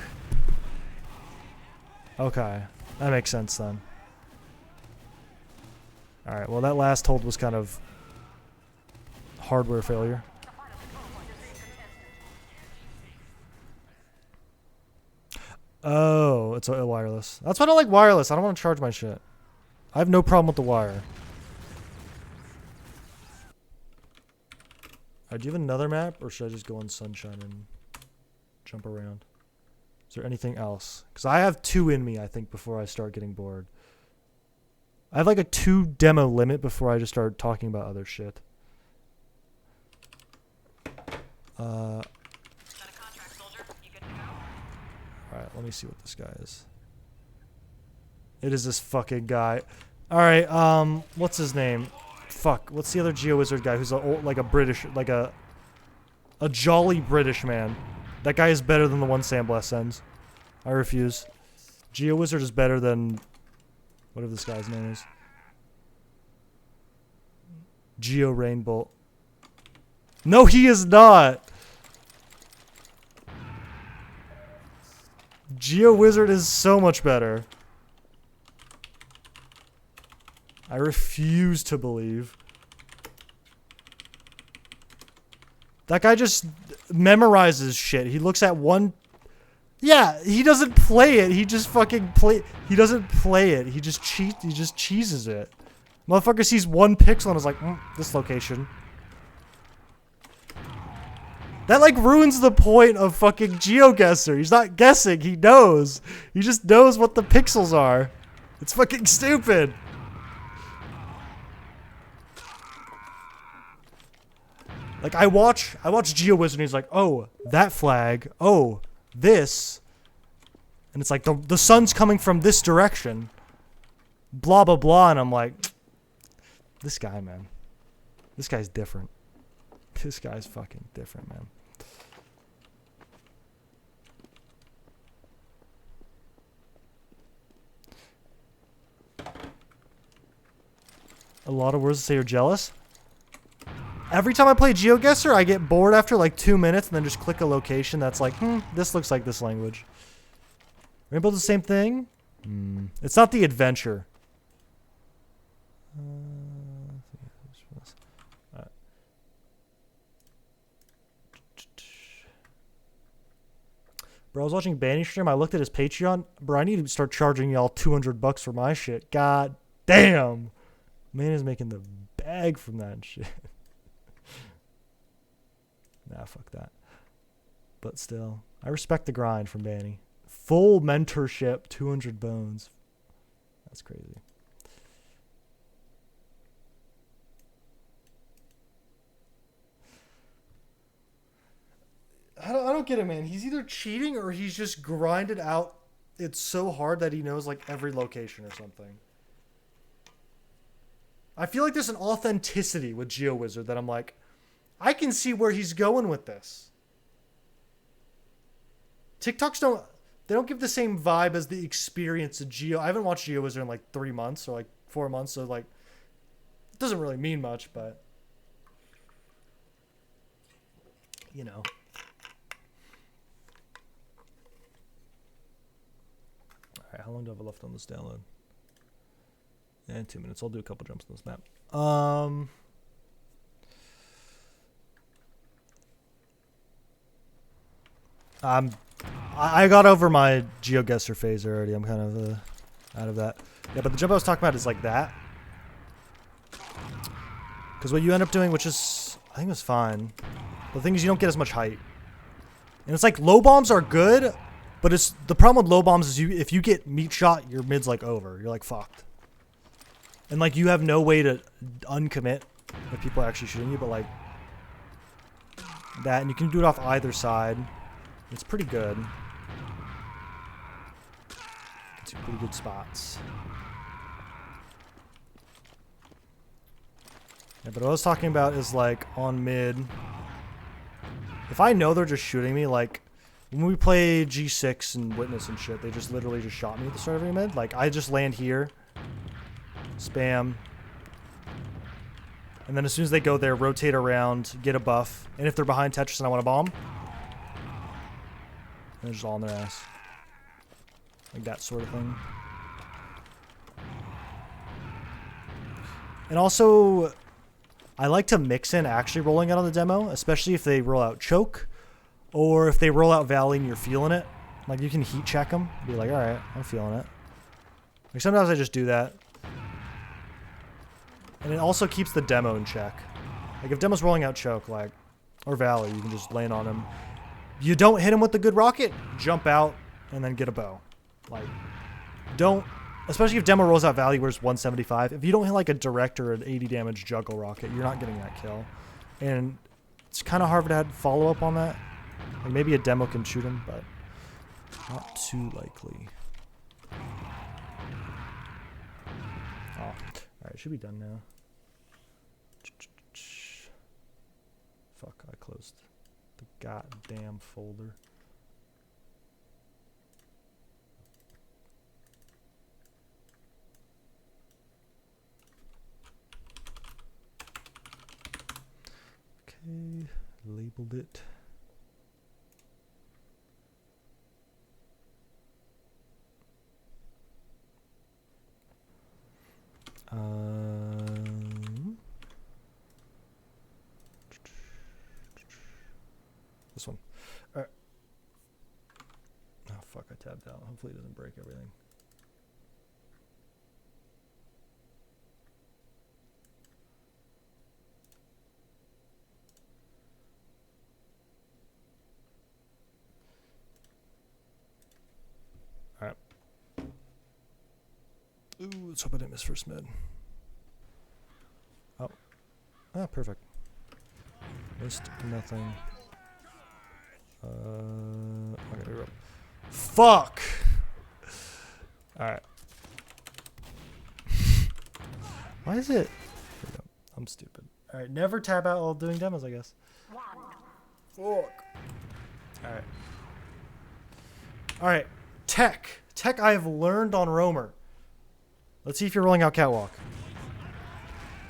Okay, that makes sense then. Alright, well that last hold was kind of hardware failure. Oh, it's a wireless. That's why I don't like wireless. I don't want to charge my shit. I have no problem with the wire. Alright, do you have another map, or should I just go on Sunshine and jump around? Is there anything else? Because I have 2 in me, I think, before I start getting bored. I have like a 2 demo limit before I just start talking about other shit. Alright, let me see what this guy is. It is this fucking guy. Alright, what's his name? Fuck, what's the other Geo Wizard guy who's like a British, like a jolly British man? That guy is better than the one Sandblast sends. I refuse. Geo Wizard is better than whatever this guy's name is. Geo Rainbolt. No, he is not. Geo Wizard is so much better. I refuse to believe. That guy just memorizes shit. He looks at one... Yeah, he doesn't play it. He just fucking play... He doesn't play it. He just cheeses it. Motherfucker sees one pixel and is like, this location. That, like, ruins the point of fucking GeoGuessr. He's not guessing. He knows. He just knows what the pixels are. It's fucking stupid. Like, I watch GeoWizard and he's like, oh, that flag. Oh, this. And it's like, the sun's coming from this direction. Blah, blah, blah. And I'm like, this guy, man. This guy's different. This guy's fucking different, man. A lot of words to say you're jealous. Every time I play GeoGuessr, I get bored after like 2 minutes and then just click a location that's like, this looks like this language. Rainbow's the same thing? It's not the adventure. Bro, I was watching Banny stream. I looked at his Patreon. Bro, I need to start charging y'all $200 for my shit. God damn. Man is making the bag from that shit. Nah, fuck that. But still, I respect the grind from Banny. Full mentorship, 200 bones. That's crazy. I don't get it, man. He's either cheating or he's just grinded out it so hard that he knows like every location or something. I feel like there's an authenticity with GeoWizard that I'm like, I can see where he's going with this. TikToks don't give the same vibe as the experience of Geo. I haven't watched GeoWizard in like 3 months or like 4 months, so like it doesn't really mean much, but you know. Alright, how long do I have left on this download? And 2 minutes. I'll do a couple jumps on this map. I got over my GeoGuessr phase already. I'm kind of out of that. Yeah, but the jump I was talking about is like that. Because what you end up doing, which is, I think it's fine. The thing is you don't get as much height. And it's like low bombs are good, but it's the problem with low bombs is if you get meat shot, your mid's like over. You're like fucked. And like you have no way to uncommit if people are actually shooting you, but like that, and you can do it off either side. It's pretty good. It's pretty good spots. Yeah, but what I was talking about is like on mid. If I know they're just shooting me, like when we play G6 and Witness and shit, they just literally just shot me at the start of every mid. Like I just land here, spam, and then as soon as they go there, rotate around, get a buff, and if they're behind Tetris and I want to bomb, they're just all on their ass. Like that sort of thing. And also, I like to mix in actually rolling out on the demo, especially if they roll out choke, or if they roll out Valley and you're feeling it. Like you can heat check them, be like, alright, I'm feeling it. Like sometimes I just do that. And it also keeps the demo in check. Like if demo's rolling out choke, like, or Valley, you can just land on him. You don't hit him with the good rocket, jump out, and then get a bow. Like, don't, especially if demo rolls out Valley where it's 175. If you don't hit like a direct or an 80 damage juggle rocket, you're not getting that kill. And it's kind of hard to add follow up on that. Like maybe a demo can shoot him, but not too likely. Oh, alright, it should be done now. Fuck, I closed the goddamn folder. Okay, labeled it. This one. All right. Oh fuck! I tabbed out. Hopefully it doesn't break everything. All right. Ooh, let's hope I didn't miss first mid. Oh. Ah, perfect. Missed nothing. Okay, here we go. Fuck! Alright. Why is it? Here we go. I'm stupid. Alright, never tab out while doing demos, I guess. Fuck. Alright. Alright. Tech. Tech I have learned on Roamer. Let's see if you're rolling out Catwalk.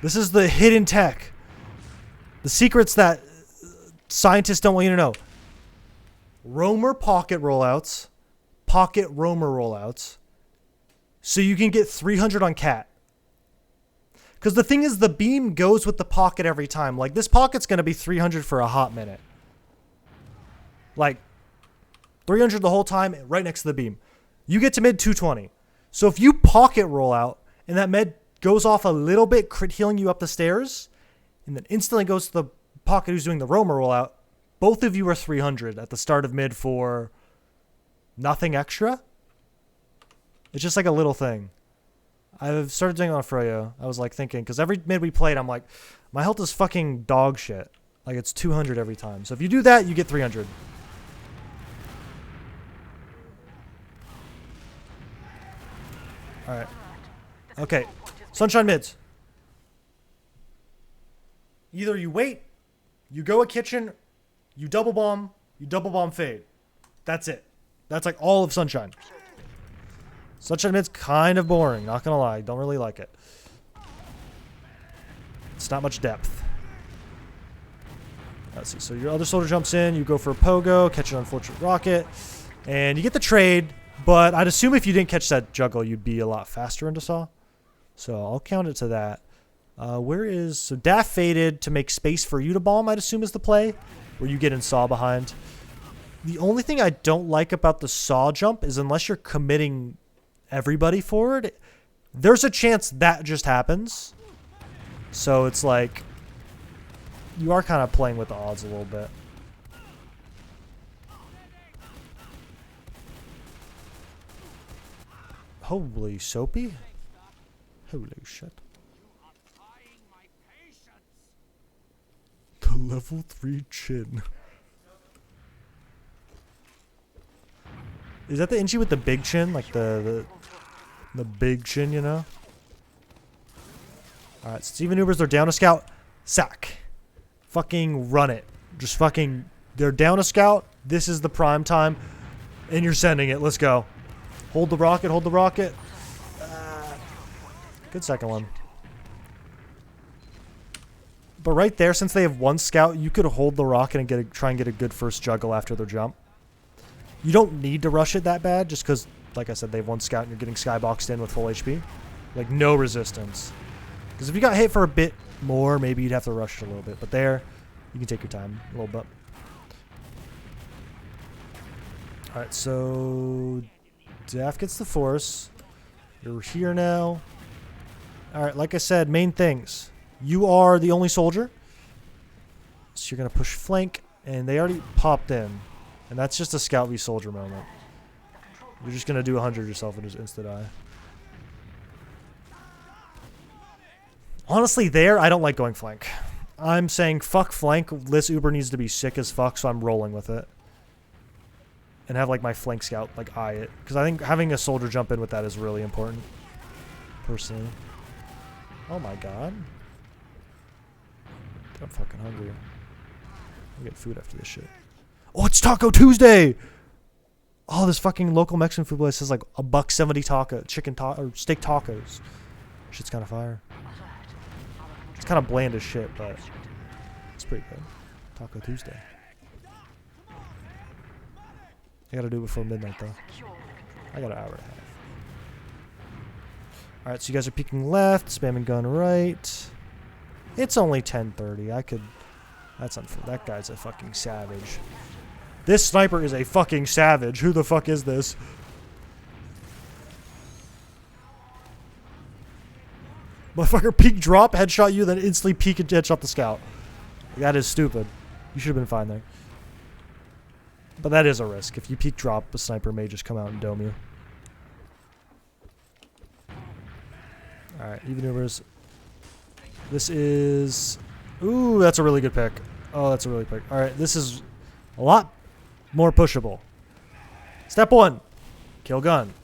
This is the hidden tech. The secrets that scientists don't want you to know. Roamer pocket rollouts. Pocket Roamer rollouts. So you can get 300 on Cat. Because the thing is, the beam goes with the pocket every time. Like, this pocket's going to be 300 for a hot minute. Like, 300 the whole time, right next to the beam. You get to mid 220. So if you pocket roll out, and that med goes off a little bit, crit healing you up the stairs, and then instantly goes to the pocket who's doing the Roamer rollout, both of you are 300 at the start of mid for nothing extra. It's just like a little thing. I've started doing it on Froyo. I was like thinking, because every mid we played, I'm like, my health is fucking dog shit. Like, it's 200 every time. So if you do that, you get 300. Alright. Okay. Sunshine mids. Either you wait, you go a kitchen, you double bomb fade. That's it. That's like all of Sunshine. Sunshine mid's kind of boring, not gonna lie. Don't really like it. It's not much depth. Let's see. So your other soldier jumps in, you go for a pogo, catch an unfortunate rocket, and you get the trade, but I'd assume if you didn't catch that juggle, you'd be a lot faster into Saw. So I'll count it to that. So Daff faded to make space for you to bomb, I'd assume is the play, where you get in Saw behind. The only thing I don't like about the Saw jump is unless you're committing everybody forward, there's a chance that just happens. So it's like, you are kind of playing with the odds a little bit. Holy soapy. Holy shit. The level 3 chin. Is that the Inchi with the big chin? Like the big chin, you know? Alright, Steven Ubers, they're down a scout. Sack. Fucking run it. Just fucking, they're down a scout. This is the prime time. And you're sending it. Let's go. Hold the rocket, hold the rocket. Good second one. But right there, since they have one scout, you could hold the rocket and try and get a good first juggle after their jump. You don't need to rush it that bad, just because, like I said, they have one scout and you're getting skyboxed in with full HP. Like, no resistance. Because if you got hit for a bit more, maybe you'd have to rush it a little bit. But there, you can take your time a little bit. Alright, so Daff gets the force. You're here now. Alright, like I said, main things. You are the only soldier. So you're going to push flank, and they already popped in. And that's just a scout v soldier moment. You're just going to do 100 yourself and just insta-die. Honestly, there, I don't like going flank. I'm saying fuck flank. This Uber needs to be sick as fuck, so I'm rolling with it. And have, like, my flank scout, like, eye it. Because I think having a soldier jump in with that is really important. Personally. Oh my god. I'm fucking hungry. I'll get food after this shit. Oh, it's Taco Tuesday! Oh, this fucking local Mexican food place has like $1.70 taco, or steak tacos. Shit's kind of fire. It's kind of bland as shit, but it's pretty good. Taco Tuesday. I gotta do it before midnight though. I got an hour and a half. Alright, so you guys are peeking left, spamming gun right. It's only 10:30. I could... That's unfair. That guy's a fucking savage. This sniper is a fucking savage. Who the fuck is this? Motherfucker peek drop, headshot you, then instantly peek and headshot the scout. That is stupid. You should have been fine there. But that is a risk. If you peek drop, a sniper may just come out and dome you. Alright, even overs. This is... Ooh, that's a really good pick. Oh, that's a really good pick. Alright, this is a lot more pushable. Step 1. Kill gun.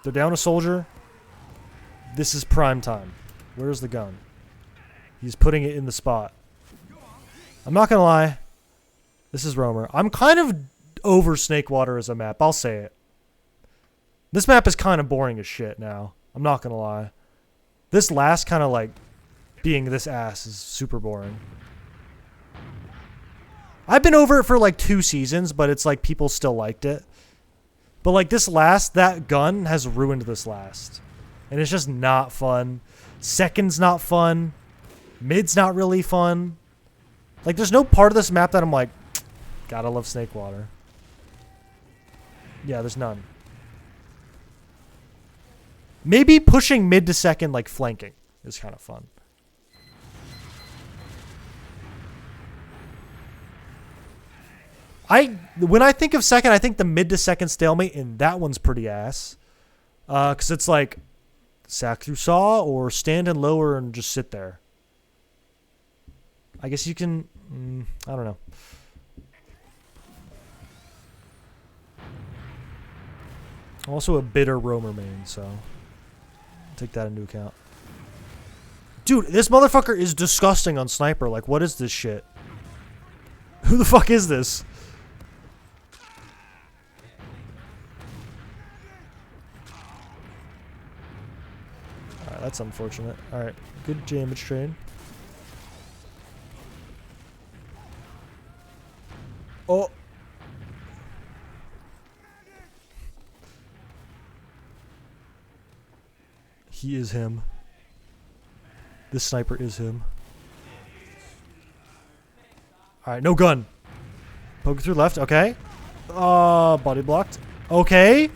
They're down a soldier. This is prime time. Where's the gun? He's putting it in the spot. I'm not gonna lie. This is Roamer. I'm kind of over Snakewater as a map. I'll say it. This map is kind of boring as shit now. I'm not gonna lie. This last kind of like being this ass is super boring. I've been over it for like 2 seasons, but it's like people still liked it. But like this last, that gun has ruined this last. And it's just not fun. Second's not fun. Mid's not really fun. Like there's no part of this map that I'm like, gotta love Snakewater. Yeah, there's none. Maybe pushing mid to second, like flanking, is kind of fun. When I think of second, I think the mid to second stalemate, and that one's pretty ass. Because it's like sack through saw or stand and lower and just sit there. I guess you can... I don't know. I'm also a bitter roamer main, so take that into account. Dude, this motherfucker is disgusting on sniper. Like, what is this shit? Who the fuck is this? Alright, that's unfortunate. Alright, good damage trade. Oh! He is him. This sniper is him. Alright, no gun. Poke through left, okay. Body blocked. Okay.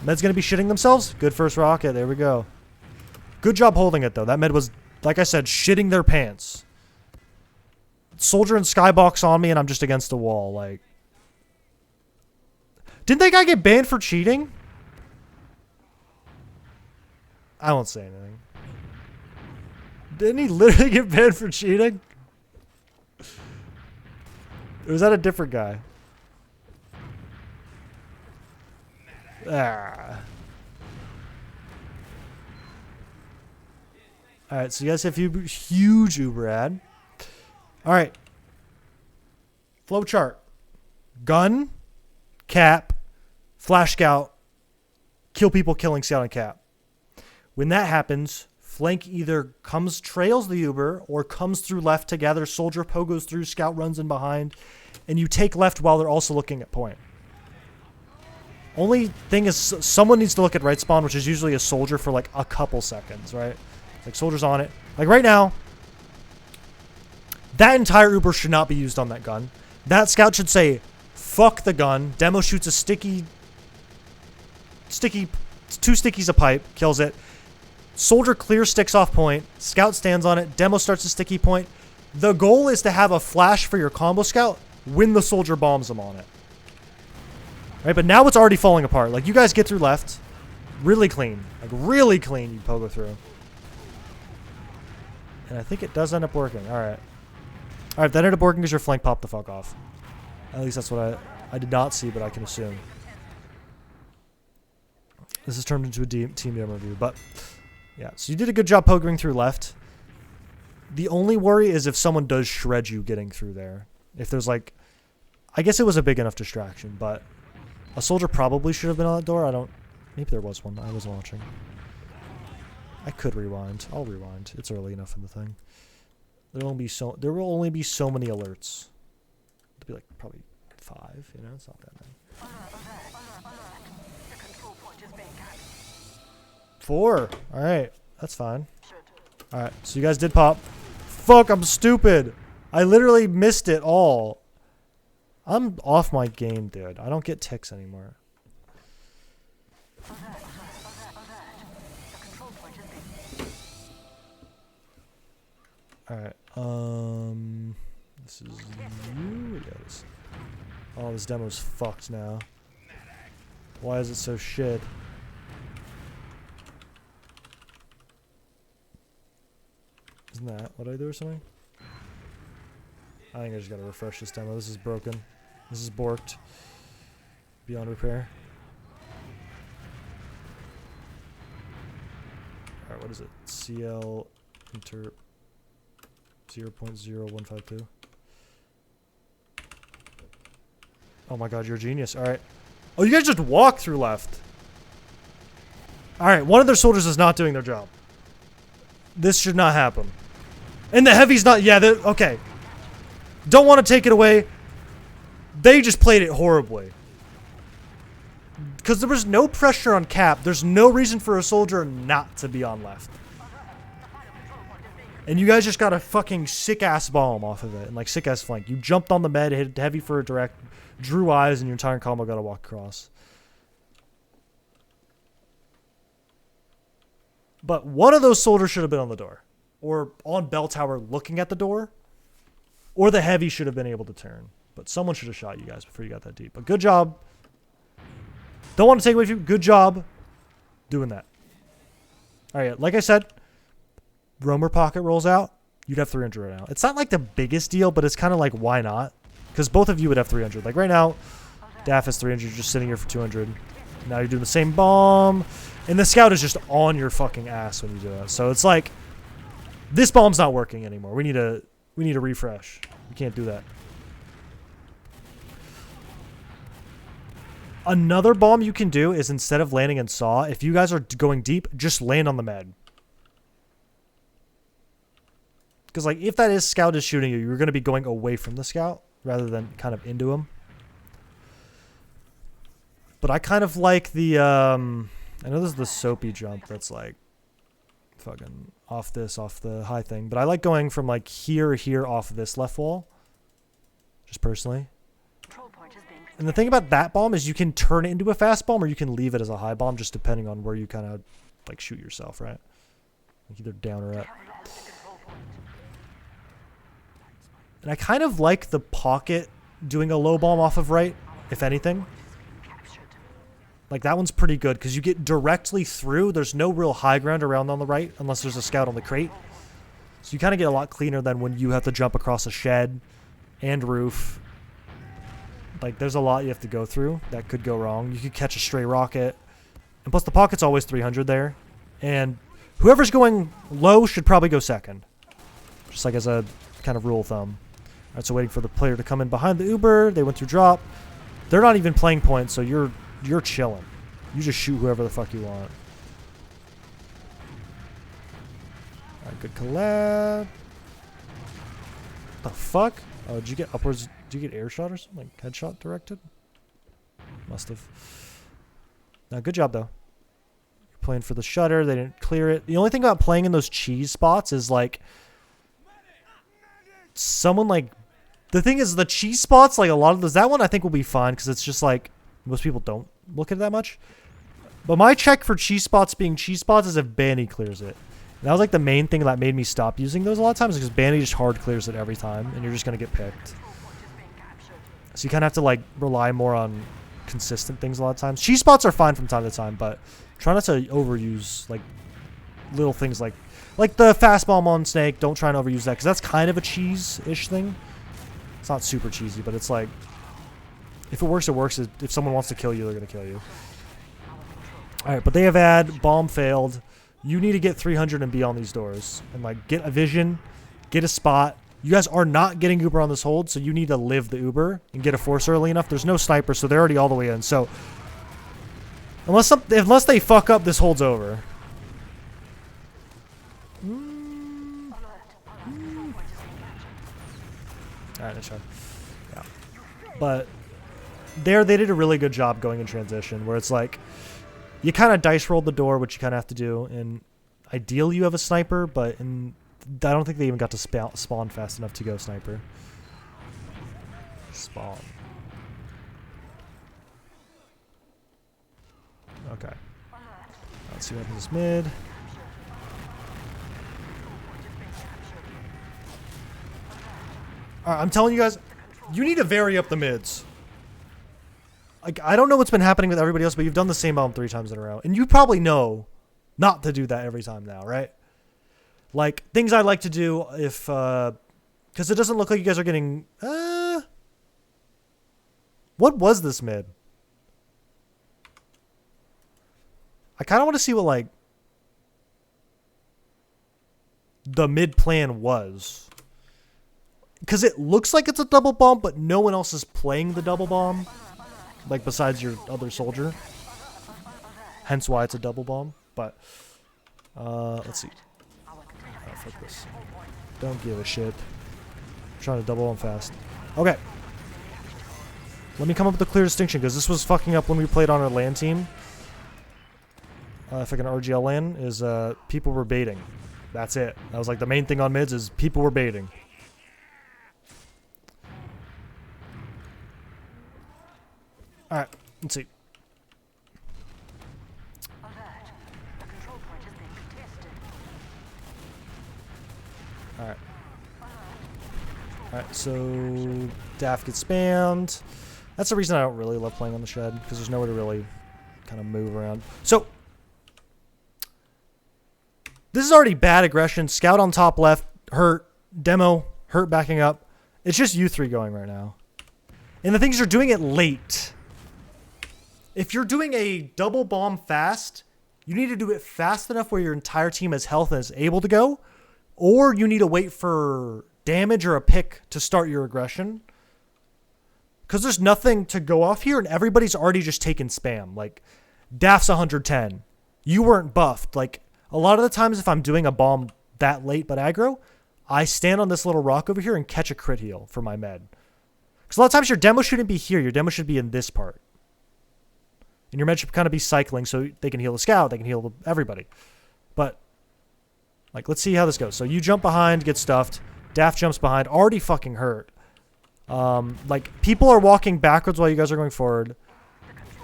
Med's gonna be shitting themselves. Good first rocket, there we go. Good job holding it though. That med was, like I said, shitting their pants. Soldier and skybox on me and I'm just against the wall, like. Didn't that guy get banned for cheating? I won't say anything. Didn't he literally get banned for cheating? Or was that a different guy? Ah. Alright, so you guys have huge Uber ad. Alright. Flow chart. Gun, cap, flash scout, kill people killing scout and cap. When that happens, flank either trails the Uber or comes through left together. Soldier pogos through, scout runs in behind, and you take left while they're also looking at point. Only thing is someone needs to look at right spawn, which is usually a soldier for like a couple seconds, right? Like soldier's on it. Like right now, that entire Uber should not be used on that gun. That scout should say, fuck the gun. Demo shoots a two stickies a pipe, kills it. Soldier clear sticks off point. Scout stands on it. Demo starts a sticky point. The goal is to have a flash for your combo scout when the soldier bombs them on it. Right, but now it's already falling apart. Like, you guys get through left. Really clean. Like, really clean you pogo through. And I think it does end up working. Alright. Alright, that ended up working because your flank popped the fuck off. At least that's what I did not see, but I can assume. This has turned into a team demo review, but... Yeah, so you did a good job pokering through left. The only worry is if someone does shred you getting through there. If there's like... I guess it was a big enough distraction, but... A soldier probably should have been on that door. I don't... Maybe there was one. I wasn't watching. I could rewind. I'll rewind. It's early enough in the thing. There will only be so many alerts. It'll be like probably 5, you know, it's not that many. The control point is being captured. 4. Alright, that's fine. Alright, so you guys did pop. Fuck, I'm stupid. I literally missed it all. I'm off my game, dude. I don't get ticks anymore. The control point is being. Alright, this is you. Yeah, this. Oh, this demo's fucked now. Why is it so shit? Isn't that what I do or something? I think I just gotta refresh this demo. This is broken. This is borked. Beyond repair. Alright, what is it? CL inter 0.0152. Oh my god, you're a genius. Alright. Oh, you guys just walk through left. Alright, one of their soldiers is not doing their job. This should not happen. And the heavy's not... Yeah, okay. Don't want to take it away. They just played it horribly. Because there was no pressure on cap. There's no reason for a soldier not to be on left. And you guys just got a fucking sick-ass bomb off of it. And like sick-ass flank. You jumped on the med, hit heavy for a direct, drew eyes, and your entire combo got to walk across. But one of those soldiers should have been on the door. Or on bell tower looking at the door. Or the heavy should have been able to turn. But someone should have shot you guys before you got that deep. But good job. Don't want to take away from you. Good job doing that. Alright, like I said, Roamer Pocket rolls out. You'd have 300 right now. It's not like the biggest deal, but it's kind of like, why not? Because both of you would have 300. Like right now, Daff has 300. You're just sitting here for 200. Now you're doing the same bomb. And the scout is just on your fucking ass when you do it. So it's like, this bomb's not working anymore. We need a refresh. We can't do that. Another bomb you can do is instead of landing in saw, if you guys are going deep, just land on the med. Because like if that is scout is shooting you, you're going to be going away from the scout rather than kind of into him. But I kind of like the I know this is the soapy jump that's like fucking off the high thing, but I like going from like here off this left wall. Just personally. And the thing about that bomb is you can turn it into a fast bomb or you can leave it as a high bomb just depending on where you kind of like shoot yourself, right? Like either down or up. And I kind of like the pocket doing a low bomb off of right, if anything. Like that one's pretty good because you get directly through. There's no real high ground around on the right unless there's a scout on the crate. So you kind of get a lot cleaner than when you have to jump across a shed and roof. Like there's a lot you have to go through that could go wrong. You could catch a stray rocket. And plus the pocket's always 300 there. And whoever's going low should probably go second. Just like as a kind of rule of thumb. Alright, so waiting for the player to come in behind the Uber. They went through drop. They're not even playing points, so you're chilling. You just shoot whoever the fuck you want. Alright, good collab. The fuck? Oh, did you get upwards? Did you get air shot or something? Like headshot directed? Must have. Now, good job though. You're playing for the shutter. They didn't clear it. The only thing about playing in those cheese spots is like someone like. The thing is, the cheese spots, like a lot of those. That one I think will be fine because it's just like most people don't look at it that much. But my check for cheese spots being cheese spots is if Banny clears it. And that was like the main thing that made me stop using those a lot of times because Banny just hard clears it every time and you're just going to get picked. So you kind of have to like rely more on consistent things a lot of times. Cheese spots are fine from time to time, but try not to overuse like little things like the fast bomb on Snake. Don't try and overuse that because that's kind of a cheese-ish thing. It's not super cheesy, but it's like if it works, it works. If someone wants to kill you, they're going to kill you. Alright, but they have had bomb failed. You need to get 300 and be on these doors. And like get a vision, get a spot. You guys are not getting Uber on this hold, so you need to live the Uber and get a force early enough. There's no sniper, so they're already all the way in. So unless they fuck up, this hold's over. All right, nice try. Yeah. But there, they did a really good job going in transition, where it's like you kind of dice rolled the door, which you kind of have to do. And ideally, you have a sniper, but I don't think they even got to spawn fast enough to go sniper. Spawn. Okay. Let's see what happens mid. Alright, I'm telling you guys, you need to vary up the mids. Like, I don't know what's been happening with everybody else, but you've done the same bomb 3 times in a row. And you probably know not to do that every time now, right? Like, things I like to do if, because it doesn't look like you guys are getting, what was this mid? I kind of want to see what, like, the mid plan was. Because it looks like it's a double bomb, but no one else is playing the double bomb. Like, besides your other soldier. Hence why it's a double bomb. But, let's see. Oh, fuck this. Don't give a shit. I'm trying to double bomb fast. Okay. Let me come up with a clear distinction, because this was fucking up when we played on our LAN team. If I can RGL LAN, is people were baiting. That's it. That was like the main thing on mids is people were baiting. Alright, let's see. Alright. Alright, so Daft gets spammed. That's the reason I don't really love playing on the shed, because there's nowhere to really kind of move around. So, this is already bad aggression. Scout on top left, hurt. Demo, hurt backing up. It's just you 3 going right now. And the thing is, you're doing it late. If you're doing a double bomb fast, you need to do it fast enough where your entire team has health and is able to go, or you need to wait for damage or a pick to start your aggression. Because there's nothing to go off here, and everybody's already just taken spam. Like, Daft's 110. You weren't buffed. Like, a lot of the times if I'm doing a bomb that late but aggro, I stand on this little rock over here and catch a crit heal for my med. Because a lot of times your demo shouldn't be here. Your demo should be in this part. And your med should kind of be cycling so they can heal the scout. They can heal everybody. But, like, let's see how this goes. So you jump behind, get stuffed. Daft jumps behind, already fucking hurt. Like, people are walking backwards while you guys are going forward.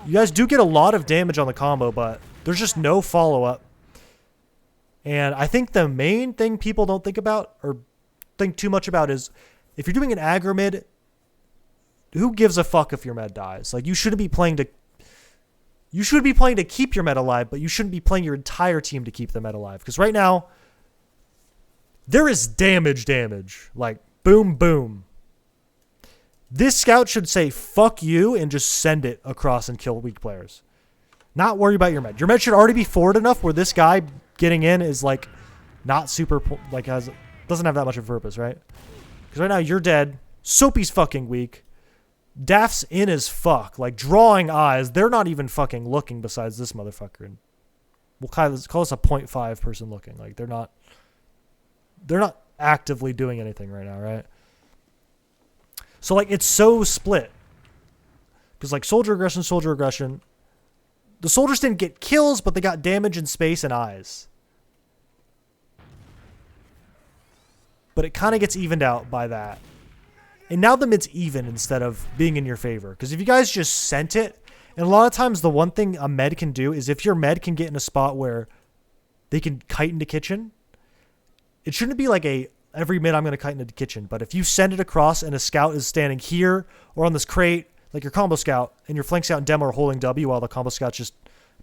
You guys do get a lot of damage on the combo, but there's just no follow-up. And I think the main thing people don't think about, or think too much about, is if you're doing an aggro mid, who gives a fuck if your med dies? Like, you shouldn't be playing to... You should be playing to keep your med alive, but you shouldn't be playing your entire team to keep the med alive. Because right now, there is damage. Like, boom, boom. This scout should say, fuck you, and just send it across and kill weak players. Not worry about your med. Your med should already be forward enough where this guy getting in is, like, not super, like, doesn't have that much of a purpose, right? Because right now, you're dead. Soapy's fucking weak. Daft's in as fuck. Like, drawing eyes. They're not even fucking looking besides this motherfucker. And we'll call this a 0.5 person looking. Like, they're not actively doing anything right now, right? So, like, it's so split. Because, like, soldier aggression. The soldiers didn't get kills, but they got damage in space and eyes. But it kind of gets evened out by that. And now the mid's even instead of being in your favor. Because if you guys just sent it, and a lot of times the one thing a med can do is if your med can get in a spot where they can kite into kitchen, it shouldn't be like every mid I'm going to kite into the kitchen. But if you send it across and a scout is standing here or on this crate, like your combo scout, and your flank scout and demo are holding W while the combo scout's just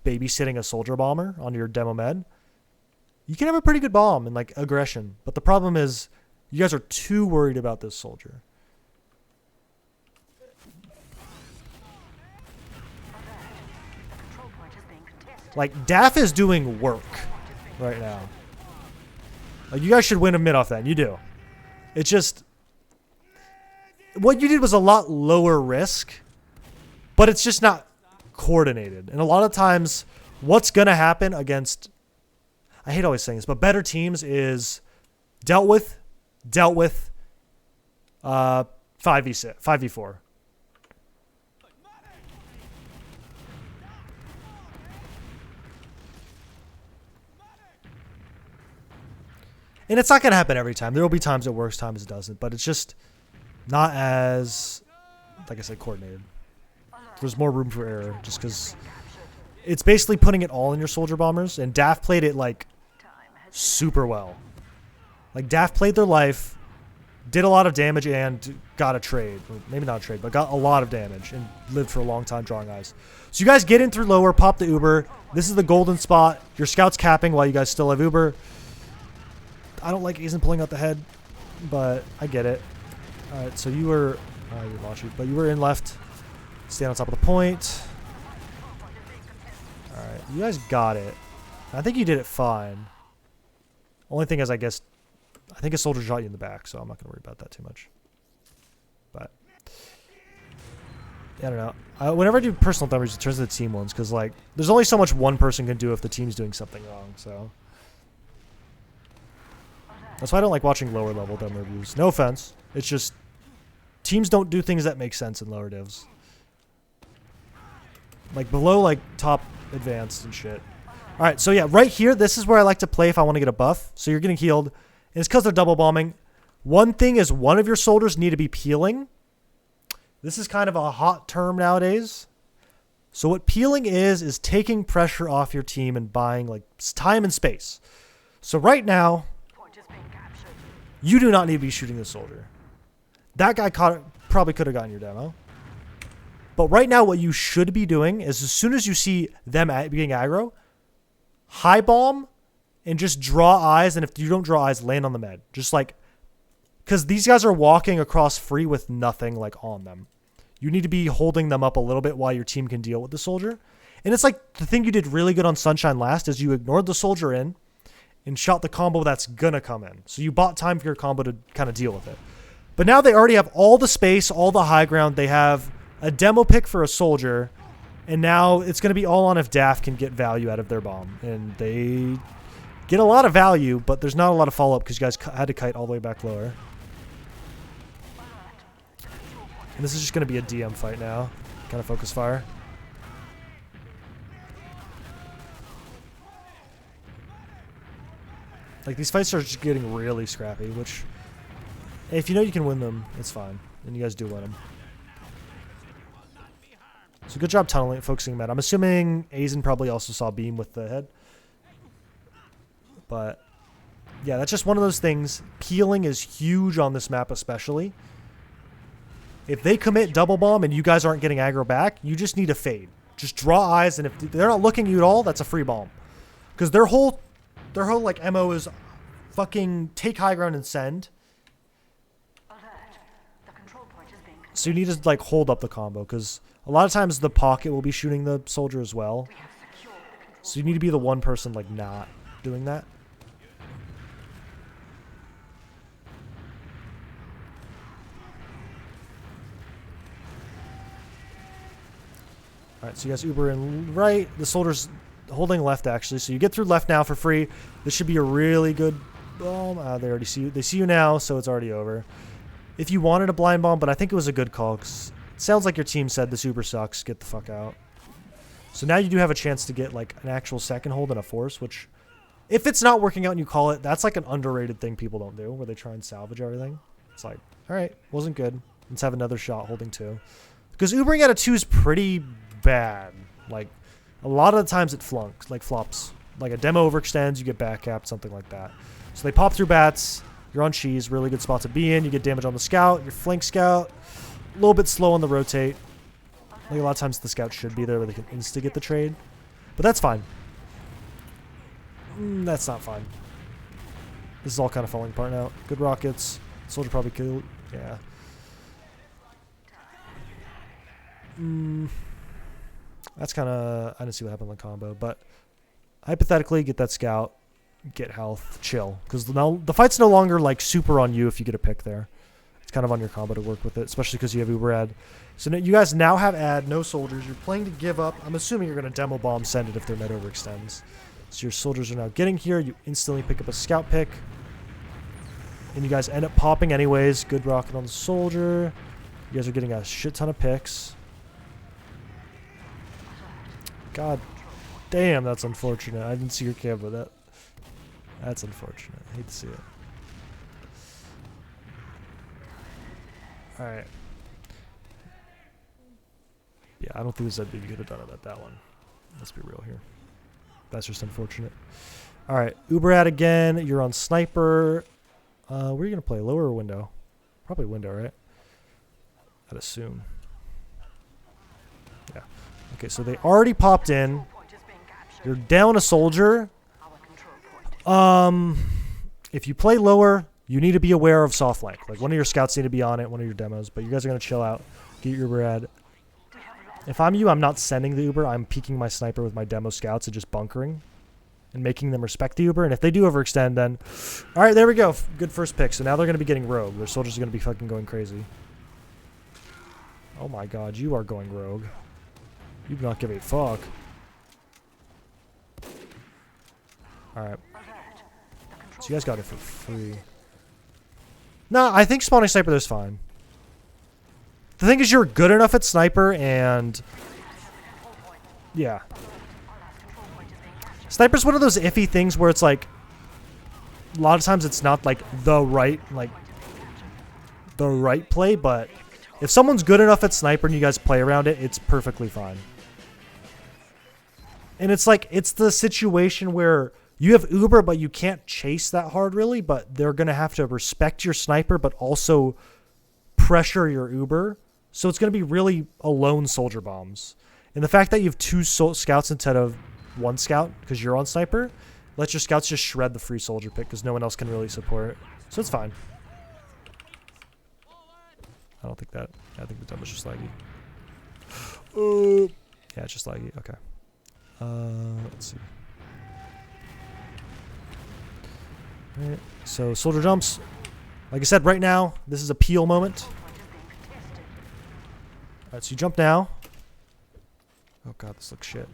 babysitting a soldier bomber on your demo med, you can have a pretty good bomb and, like, aggression. But the problem is you guys are too worried about this soldier. Like, Daff is doing work right now. Like, you guys should win a mid off that. You do. It's just... What you did was a lot lower risk, but it's just not coordinated. And a lot of times, what's going to happen against... I hate always saying this, but better teams is dealt with, 5v6, 5v4. And it's not going to happen every time. There will be times it works, times it doesn't. But it's just not as, like I said, coordinated. There's more room for error just because it's basically putting it all in your soldier bombers. And DAF played it, like, super well. Like, DAF played their life, did a lot of damage, and got a trade. Or maybe not a trade, but got a lot of damage and lived for a long time drawing eyes. So you guys get in through lower, pop the Uber. This is the golden spot. Your scout's capping while you guys still have Uber. I don't like Aizen pulling out the head, but I get it. All right, so you were, you lost you, but you were in left. Stand on top of the point. All right, you guys got it. I think you did it fine. Only thing is, I guess, I think a soldier shot you in the back, so I'm not gonna worry about that too much. But yeah, I don't know. Whenever I do personal numbers, it turns into team ones because like there's only so much one person can do if the team's doing something wrong. So. That's why I don't like watching lower level demo reviews. No offense. It's just teams don't do things that make sense in lower divs. Like below like top advanced and shit. Alright, so yeah, right here, this is where I like to play if I want to get a buff. So you're getting healed. And it's because they're double bombing. One thing is one of your soldiers need to be peeling. This is kind of a hot term nowadays. So what peeling is taking pressure off your team and buying like time and space. So right now, you do not need to be shooting the soldier. That guy probably could have gotten your demo. But right now what you should be doing is as soon as you see them being aggro, high bomb and just draw eyes. And if you don't draw eyes, land on the med. Just like, because these guys are walking across free with nothing like on them. You need to be holding them up a little bit while your team can deal with the soldier. And it's like the thing you did really good on Sunshine last is you ignored the soldier in and shot the combo that's gonna come in. So you bought time for your combo to kind of deal with it. But now they already have all the space, all the high ground. They have a demo pick for a soldier. And now it's going to be all on if DAF can get value out of their bomb. And they get a lot of value, but there's not a lot of follow-up because you guys had to kite all the way back lower. And this is just going to be a DM fight now. Kind of focus fire. Like, these fights are just getting really scrappy, which, if you know you can win them, it's fine. And you guys do win them. So good job tunneling, focusing med. I'm assuming Aizen probably also saw beam with the head. But, yeah, that's just one of those things. Peeling is huge on this map especially. If they commit double bomb and you guys aren't getting aggro back, you just need to fade. Just draw eyes, and if they're not looking at you at all, that's a free bomb. Because their whole like MO is fucking take high ground and send. So you need to like hold up the combo because a lot of times the pocket will be shooting the soldier as well. So you need to be the one person like not doing that. Alright, so you guys Uber in right. The soldier's holding left actually. So you get through left now for free. This should be a really good bomb. They already see you. They see you now, so it's already over. If you wanted a blind bomb, but I think it was a good call because it sounds like your team said this Uber sucks. Get the fuck out. So now you do have a chance to get like an actual second hold and a force, which if it's not working out and you call it, that's like an underrated thing people don't do where they try and salvage everything. It's like, all right, wasn't good. Let's have another shot holding 2. Because Ubering out of 2 is pretty bad. Like a lot of the times it flunks, like flops. Like a demo overextends, you get back capped, something like that. So they pop through bats. You're on cheese, really good spot to be in. You get damage on the scout, your flank scout. A little bit slow on the rotate. Like a lot of times the scout should be there where they can insta-get the trade. But that's fine. That's not fine. This is all kind of falling apart now. Good rockets. Soldier probably killed. Yeah. That's kind of... I didn't see what happened in the combo. But hypothetically, get that scout. Get health. Chill. Because now the fight's no longer like super on you if you get a pick there. It's kind of on your combo to work with it. Especially because you have Uber ad. So you guys now have ad. No soldiers. You're playing to give up. I'm assuming you're going to demo bomb send it if their med overextends. So your soldiers are now getting here. You instantly pick up a scout pick. And you guys end up popping anyways. Good rocket on the soldier. You guys are getting a shit ton of picks. God damn, that's unfortunate. I didn't see your camera. That's unfortunate. I hate to see it. Alright. Yeah, I don't think this you could have done it at that one. Let's be real here. That's just unfortunate. Alright, Uber ad again. You're on sniper. Where are you going to play? Lower or window? Probably window, right? I'd assume. Yeah. Okay, so they already popped in. You're down a soldier. If you play lower, you need to be aware of soft flank. Like, one of your scouts need to be on it, one of your demos. But you guys are going to chill out. Get your Uber ad. If I'm you, I'm not sending the Uber. I'm peeking my sniper with my demo scouts and just bunkering. And making them respect the Uber. And if they do overextend, then... Alright, there we go. Good first pick. So now they're going to be getting rogue. Their soldiers are going to be fucking going crazy. Oh my god, you are going rogue. You do not give a fuck. Alright. So you guys got it for free. No, I think spawning sniper there's fine. The thing is, you're good enough at sniper and... Yeah. Sniper's one of those iffy things where it's like... A lot of times it's not like the right play, but... If someone's good enough at sniper and you guys play around it, it's perfectly fine. And it's like, it's the situation where you have Uber, but you can't chase that hard really, but they're going to have to respect your sniper, but also pressure your Uber. So it's going to be really alone soldier bombs. And the fact that you have two scouts instead of one scout, because you're on sniper, lets your scouts just shred the free soldier pick, because no one else can really support it. So it's fine. I don't think that. I think the demo was just laggy. Yeah, it's just laggy. Okay. Let's see. Alright, so soldier jumps. Like I said, right now, this is a peel moment. Alright, so you jump now. Oh god, this looks shit.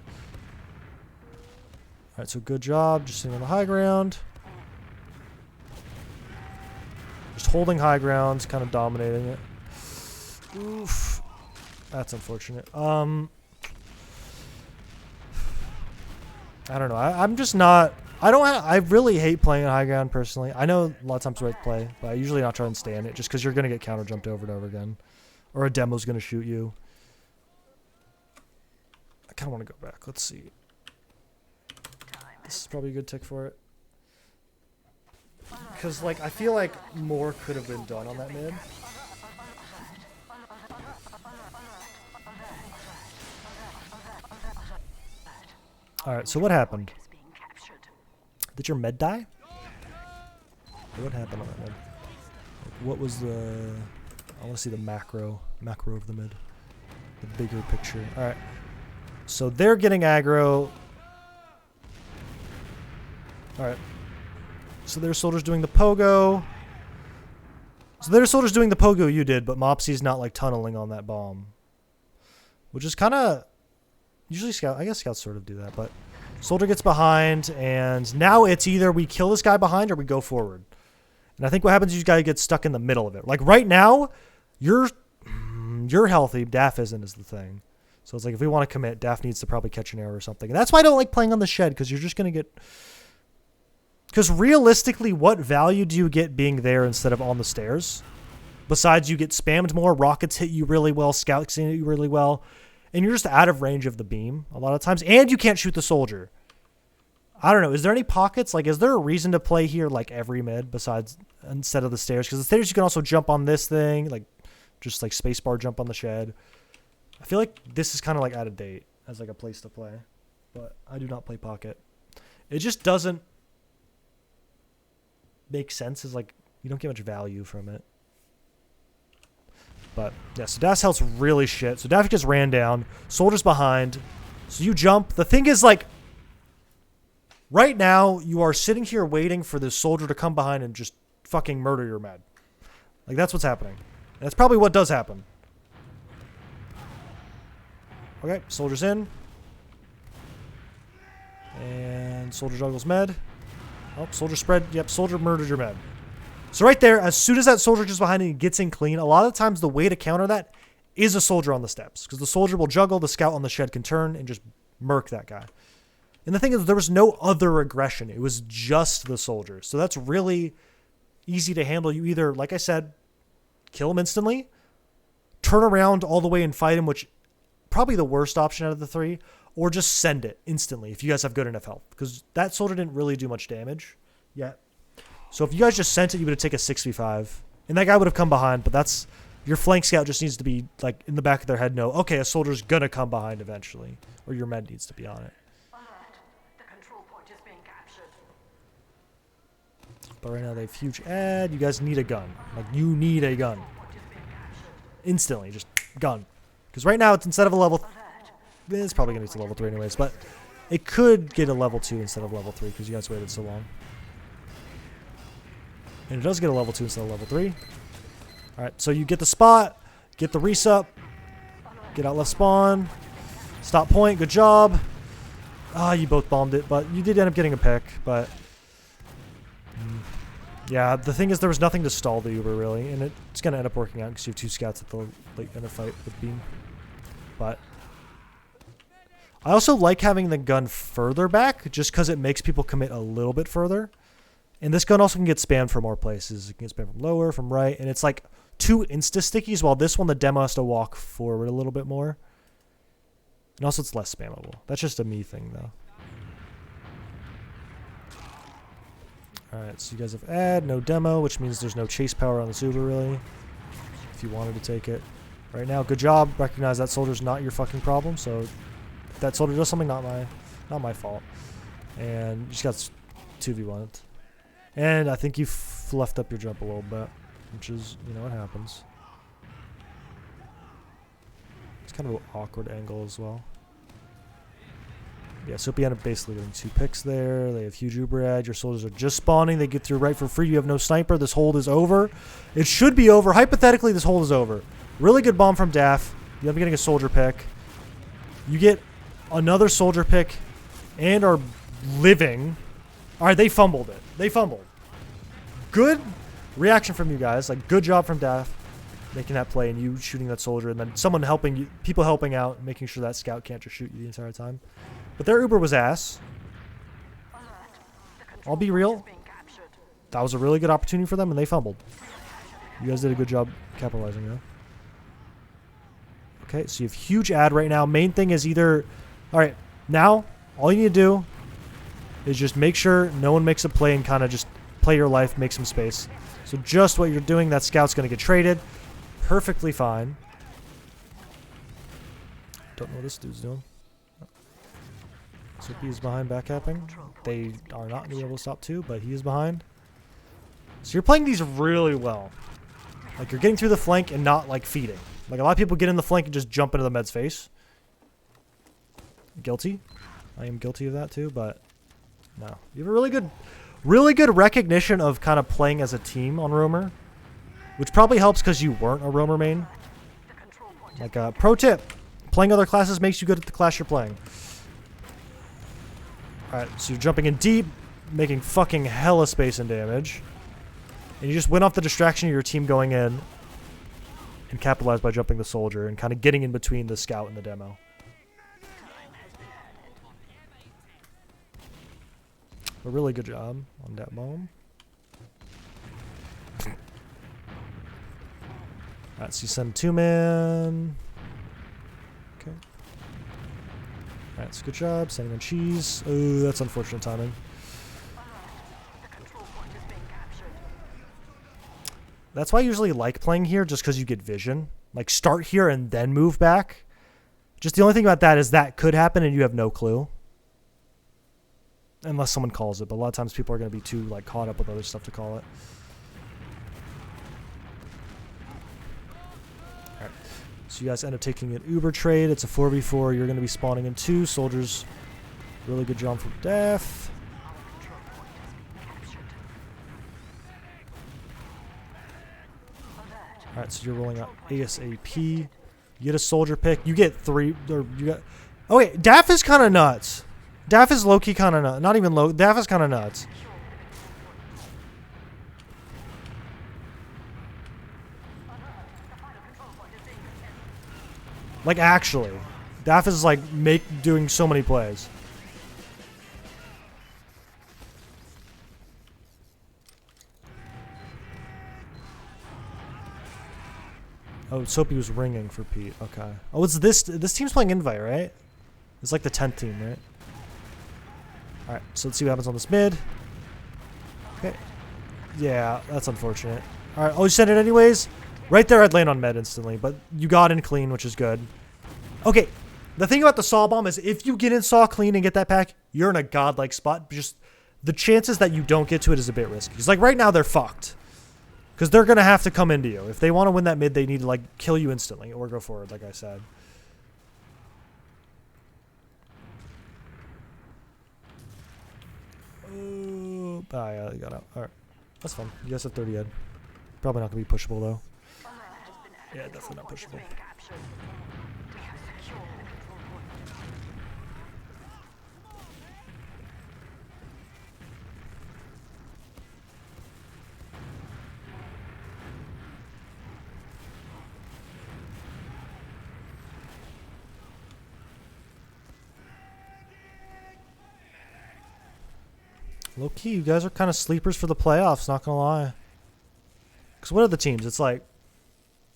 Alright, so good job. Just sitting on the high ground. Just holding high ground, kind of dominating it. Oof. That's unfortunate. I don't know. I'm just not... I really hate playing on high ground personally. I know a lot of times the right play, but I usually not try and stay in it just because you're going to get counter jumped over and over again. Or a demo's going to shoot you. I kind of want to go back. Let's see. This is probably a good tick for it. Because, like, I feel like more could have been done on that mid. Alright, so what happened? Did your med die? What happened on that mid? What was the... I want to see the macro of the mid. The bigger picture. Alright. So they're getting aggro. Alright. So their soldiers doing the pogo. So their soldiers doing the pogo you did, but Mopsy's not like tunneling on that bomb. Which is kind of... Usually I guess scouts sort of do that, but soldier gets behind, and now it's either we kill this guy behind or we go forward. And I think what happens is you guys get stuck in the middle of it. Like right now, you're healthy. Daff isn't is the thing. So it's like if we want to commit, Daff needs to probably catch an arrow or something. And that's why I don't like playing on the shed, because you're just going to get... Because realistically, what value do you get being there instead of on the stairs? Besides, you get spammed more, rockets hit you really well, scouts hit you really well. And you're just out of range of the beam a lot of times. And you can't shoot the soldier. I don't know. Is there any pockets? Like, is there a reason to play here like every mid besides instead of the stairs? Because the stairs you can also jump on this thing. Like, just like spacebar jump on the shed. I feel like this is kind of like out of date as like a place to play. But I do not play pocket. It just doesn't make sense. As like, you don't get much value from it. But, yeah, so Daff's health's really shit. So Daff just ran down. Soldier's behind. So you jump. The thing is, like, right now, you are sitting here waiting for this soldier to come behind and just fucking murder your med. Like, that's what's happening. And that's probably what does happen. Okay, soldier's in. And soldier juggles med. Oh, soldier spread. Yep, soldier murdered your med. So right there, as soon as that soldier just behind and gets in clean, a lot of times the way to counter that is a soldier on the steps. Because the soldier will juggle, the scout on the shed can turn and just murk that guy. And the thing is, there was no other aggression. It was just the soldier. So that's really easy to handle. You either, like I said, kill him instantly, turn around all the way and fight him, which probably the worst option out of the three, or just send it instantly if you guys have good enough health. Because that soldier didn't really do much damage yet. So if you guys just sent it, you would have taken a 6v5. And that guy would have come behind, but that's... Your flank scout just needs to be, like, in the back of their head, know, okay, a soldier's gonna come behind eventually. Or your med needs to be on it. The control point is being captured. But right now they have huge ad. You guys need a gun. Like, you need a gun. Instantly, just gun. Because right now it's instead of a level... It's probably going to be to level 3 anyways, but it could get a level 2 instead of level 3 because you guys waited so long. And it does get a level 2 instead of level 3. Alright, so you get the spot, get the resup, get out left spawn, stop point, good job. Ah, you both bombed it, but you did end up getting a pick, but... Yeah, the thing is there was nothing to stall the Uber, really, and it's going to end up working out because you have 2 scouts at the late end of fight with Beam. But... I also like having the gun further back, just because it makes people commit a little bit further. And this gun also can get spammed from more places. It can get spammed from lower, from right, and it's like 2 insta-stickies, while this one, the demo has to walk forward a little bit more. And also it's less spammable. That's just a me thing, though. Alright, so you guys have add, no demo, which means there's no chase power on this Uber, really. If you wanted to take it. Right now, good job. Recognize that soldier's not your fucking problem, so... If that soldier does something, not my fault. And you just got 2v1. And I think you fluffed up your jump a little bit, which is, you know, it happens. It's kind of an awkward angle as well. Yeah, so you end up basically getting 2 picks there. They have huge Uber ad. Your soldiers are just spawning. They get through right for free. You have no sniper. This hold is over. It should be over. Hypothetically, this hold is over. Really good bomb from Daff. You end up getting a soldier pick. You get another soldier pick and are living. All right, they fumbled it. They fumbled. Good reaction from you guys. Like, good job from Daff making that play and you shooting that soldier, and then someone helping you, people helping out, making sure that scout can't just shoot you the entire time. But their Uber was ass. I'll be real. That was a really good opportunity for them, and they fumbled. You guys did a good job capitalizing, though. Okay, so you have huge ad right now. Main thing is either... Alright, now, all you need to do is just make sure no one makes a play and kind of just play your life, make some space. So just what you're doing, that scout's going to get traded. Perfectly fine. Don't know what this dude's doing. So he is behind backcapping. They are not going to be able to stop 2, but he is behind. So you're playing these really well. Like, you're getting through the flank and not, like, feeding. Like, a lot of people get in the flank and just jump into the med's face. Guilty. I am guilty of that too, but no. You have a really good recognition of kind of playing as a team on Roamer, which probably helps because you weren't a Roamer main. Like a pro tip, playing other classes makes you good at the class you're playing. Alright, so you're jumping in deep, making fucking hella space and damage. And you just went off the distraction of your team going in and capitalized by jumping the soldier and kind of getting in between the scout and the demo. A really good job on that bomb. Alright, so you send 2-man. Okay. Alright, so good job. Sending on cheese. Oh, that's unfortunate timing. That's why I usually like playing here, just because you get vision. Like, start here and then move back. Just the only thing about that is that could happen and you have no clue. Unless someone calls it, but a lot of times people are going to be too, like, caught up with other stuff to call it. Alright. So you guys end up taking an Uber trade. It's a 4v4. You're going to be spawning in 2 soldiers. Really good job from Daff. Alright, so you're rolling out ASAP. You get a soldier pick. You get 3, or you got... Oh wait, Daff is kind of nuts. Daff is low-key kind of nuts. Not even low. Daff is kind of nuts. Like, actually. Daff is, like, doing so many plays. Oh, Soapy was ringing for Pete. Okay. Oh, it's this team's playing Invite, right? It's like the 10th team, right? Alright, so let's see what happens on this mid. Okay. Yeah, that's unfortunate. Alright, oh, you sent it anyways? Right there, I'd land on med instantly, but you got in clean, which is good. Okay, the thing about the saw bomb is if you get in saw clean and get that pack, you're in a godlike spot. Just the chances that you don't get to it is a bit risky. Because, like, right now, they're fucked. Because they're going to have to come into you. If they want to win that mid, they need to, like, kill you instantly or go forward, like I said. Oh, yeah, they got out. Alright. That's fun. You guys have 30 ed. Probably not going to be pushable, though. Yeah, definitely not pushable. Low key, you guys are kind of sleepers for the playoffs, not gonna lie. Because what are the teams? It's like,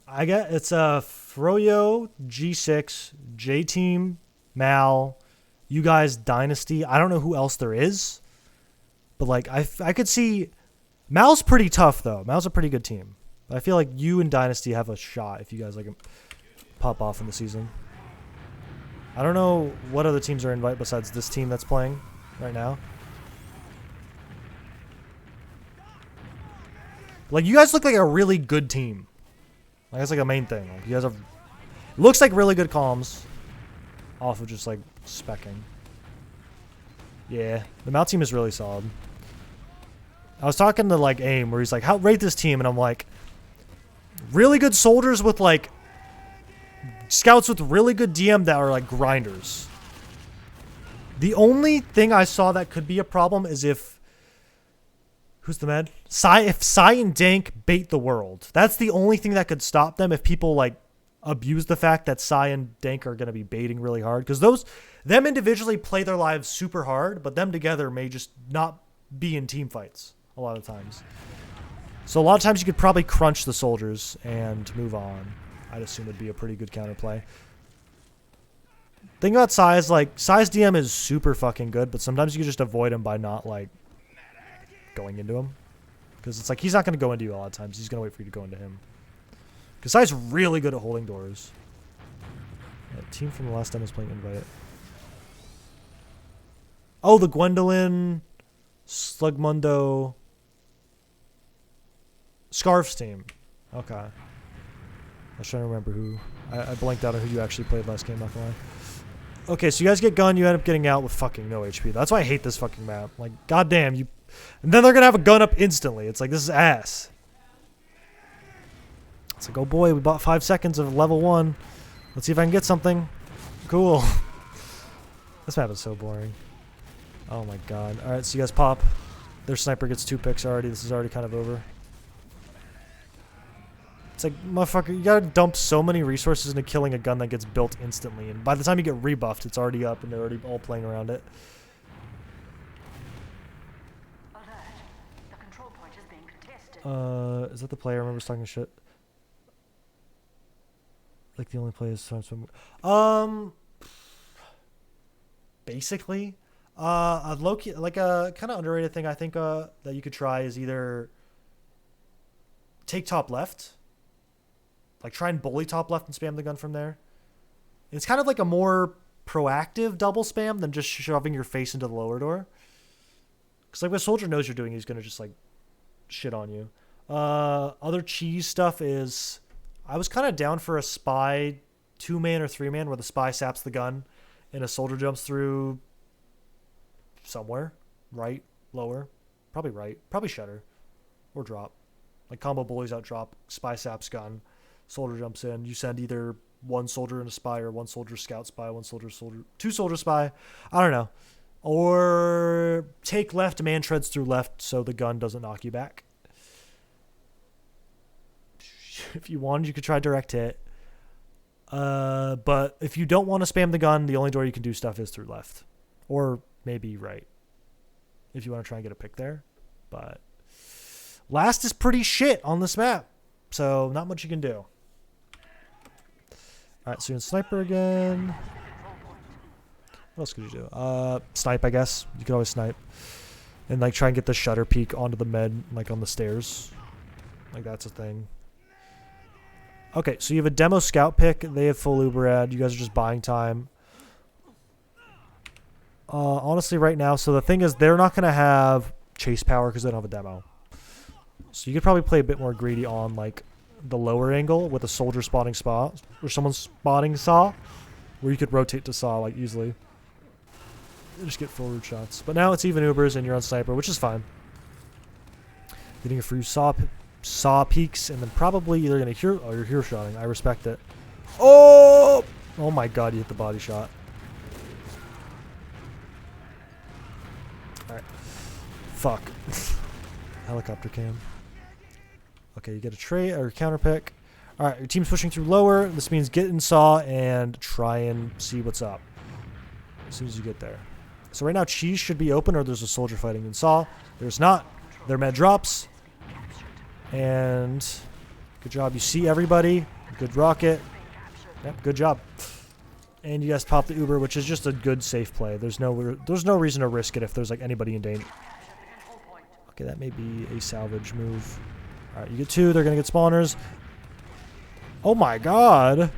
it's Froyo, G6, J Team, Mal, you guys, Dynasty. I don't know who else there is. But, like, I could see... Mal's pretty tough, though. Mal's a pretty good team. I feel like you and Dynasty have a shot if you guys, like, pop off in the season. I don't know what other teams are invited besides this team that's playing right now. Like, you guys look like a really good team. Like, that's like a main thing. Like, you guys have... Looks like really good comms. Off of just, like, specking. Yeah. The Mal team is really solid. I was talking to, like, AIM, where he's like, how rate this team? And I'm like... Really good soldiers with, like... Scouts with really good DM that are, like, grinders. The only thing I saw that could be a problem is if... Who's the med? If Psy and Dank bait the world. That's the only thing that could stop them if people, like, abuse the fact that Psy and Dank are going to be baiting really hard. Because them individually play their lives super hard, but them together may just not be in team fights a lot of times. So a lot of times you could probably crunch the soldiers and move on. I'd assume would be a pretty good counterplay. Thing about Psy is, like, Psy's DM is super fucking good, but sometimes you can just avoid him by not, like, going into him. Because it's like, he's not going to go into you a lot of times. He's going to wait for you to go into him. Because Psy's really good at holding doors. Yeah, team from the last time was playing Invite. Oh, the Gwendolyn, Slugmundo, Scarf's team. Okay. I was trying to remember who. I blanked out on who you actually played last game, not gonna lie. Okay, so you guys get gun, you end up getting out with fucking no HP. That's why I hate this fucking map. Like, goddamn, you... And then they're gonna have a gun up instantly. It's like, this is ass. It's like, oh boy, we bought 5 seconds of level 1. Let's see if I can get something. Cool. This map is so boring. Oh my god. Alright, so you guys pop. Their sniper gets 2 picks already. This is already kind of over. It's like, motherfucker, you gotta dump so many resources into killing a gun that gets built instantly. And by the time you get rebuffed, it's already up and they're already all playing around it. Is that the player I remember talking shit? Like the only player is basically. A low-key, like a kind of underrated thing I think that you could try is either take top left. Like, try and bully top left and spam the gun from there. It's kind of like a more proactive double spam than just shoving your face into the lower door. Because, like, what soldier knows you're doing, he's going to just, like, shit on you. Other cheese stuff is... I was kind of down for a spy 2-man or 3-man where the spy saps the gun and a soldier jumps through somewhere. Right, lower. Probably right. Probably shutter. Or drop. Like, combo bullies out drop. Spy saps gun. Soldier jumps in. You send either one soldier and a spy or one soldier scout spy, one soldier, 2 soldier spy. I don't know. Or take left, man treads through left so the gun doesn't knock you back. If you wanted, you could try direct hit. But if you don't want to spam the gun, the only door you can do stuff is through left. Or maybe right. If you want to try and get a pick there. But last is pretty shit on this map. So not much you can do. Alright, so you're in sniper again. What else could you do? Snipe, I guess. You could always snipe. And like try and get the shutter peek onto the med, like on the stairs. Like that's a thing. Okay, so you have a demo scout pick. They have full Uberad. You guys are just buying time. Honestly, right now, so the thing is, they're not going to have chase power because they don't have a demo. So you could probably play a bit more greedy on like the lower angle with a soldier spotting spot or someone spotting saw, where you could rotate to saw like easily. You just get forward shots. But now it's even Ubers and you're on sniper, which is fine. Getting a free saw peaks, and then probably you're gonna hear. Oh, you're hero shotting. I respect it. Oh! Oh my god, you hit the body shot. Alright. Fuck. Helicopter cam. Okay, you get a tray or counter pick. Alright, your team's pushing through lower. This means get in saw and try and see what's up as soon as you get there. So right now cheese should be open, or there's a soldier fighting in saw. There's not. Their med drops. And good job. You see everybody. Good rocket. Yep, good job. And you guys pop the Uber, which is just a good safe play. There's no reason to risk it if there's like anybody in danger. Okay, that may be a salvage move. All right, you get 2. They're gonna get spawners. Oh my god.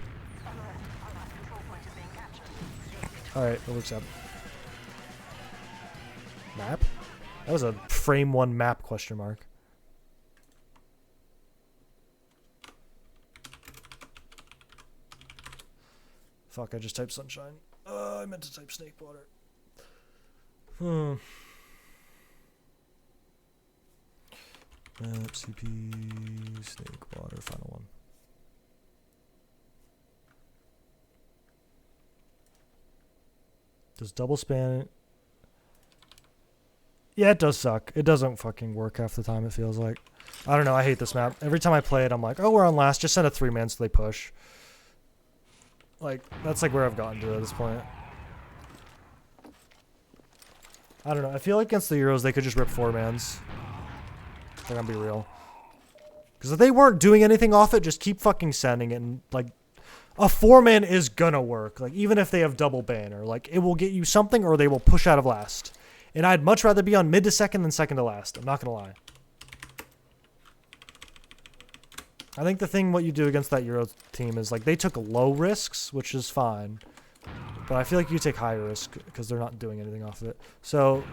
All right, that works out. Map? That was a frame 1 map question mark. Fuck, I just typed sunshine. I meant to type snakewater. CP, snakewater, final one. Does double span it? Yeah, it does suck. It doesn't fucking work half the time, it feels like. I don't know, I hate this map. Every time I play it, I'm like, oh, we're on last. Just send a 3-man so they push. Like, that's like where I've gotten to at this point. I don't know. I feel like against the Euros, they could just rip 4-mans. They're gonna be real. Because if they weren't doing anything off it, just keep fucking sending it. And, like, a 4-man is gonna work. Like, even if they have double banner. Like, it will get you something or they will push out of last. And I'd much rather be on mid to second than second to last. I'm not gonna lie. I think the thing what you do against that Euro team is like they took low risks, which is fine. But I feel like you take high risk because they're not doing anything off of it. So,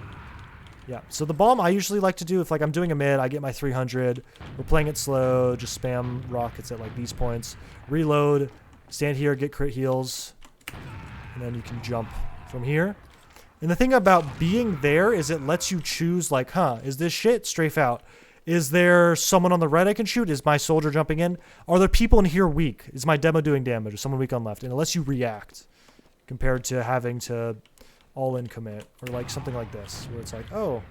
yeah. So the bomb I usually like to do if like I'm doing a mid, I get my 300. We're playing it slow, just spam rockets at like these points. Reload, stand here, get crit heals, and then you can jump from here. And the thing about being there is it lets you choose like, is this shit? Strafe out. Is there someone on the right I can shoot? Is my soldier jumping in? Are there people in here weak? Is my demo doing damage? Is someone weak on left? And it lets you react compared to having to all-in commit or like something like this where it's like, oh,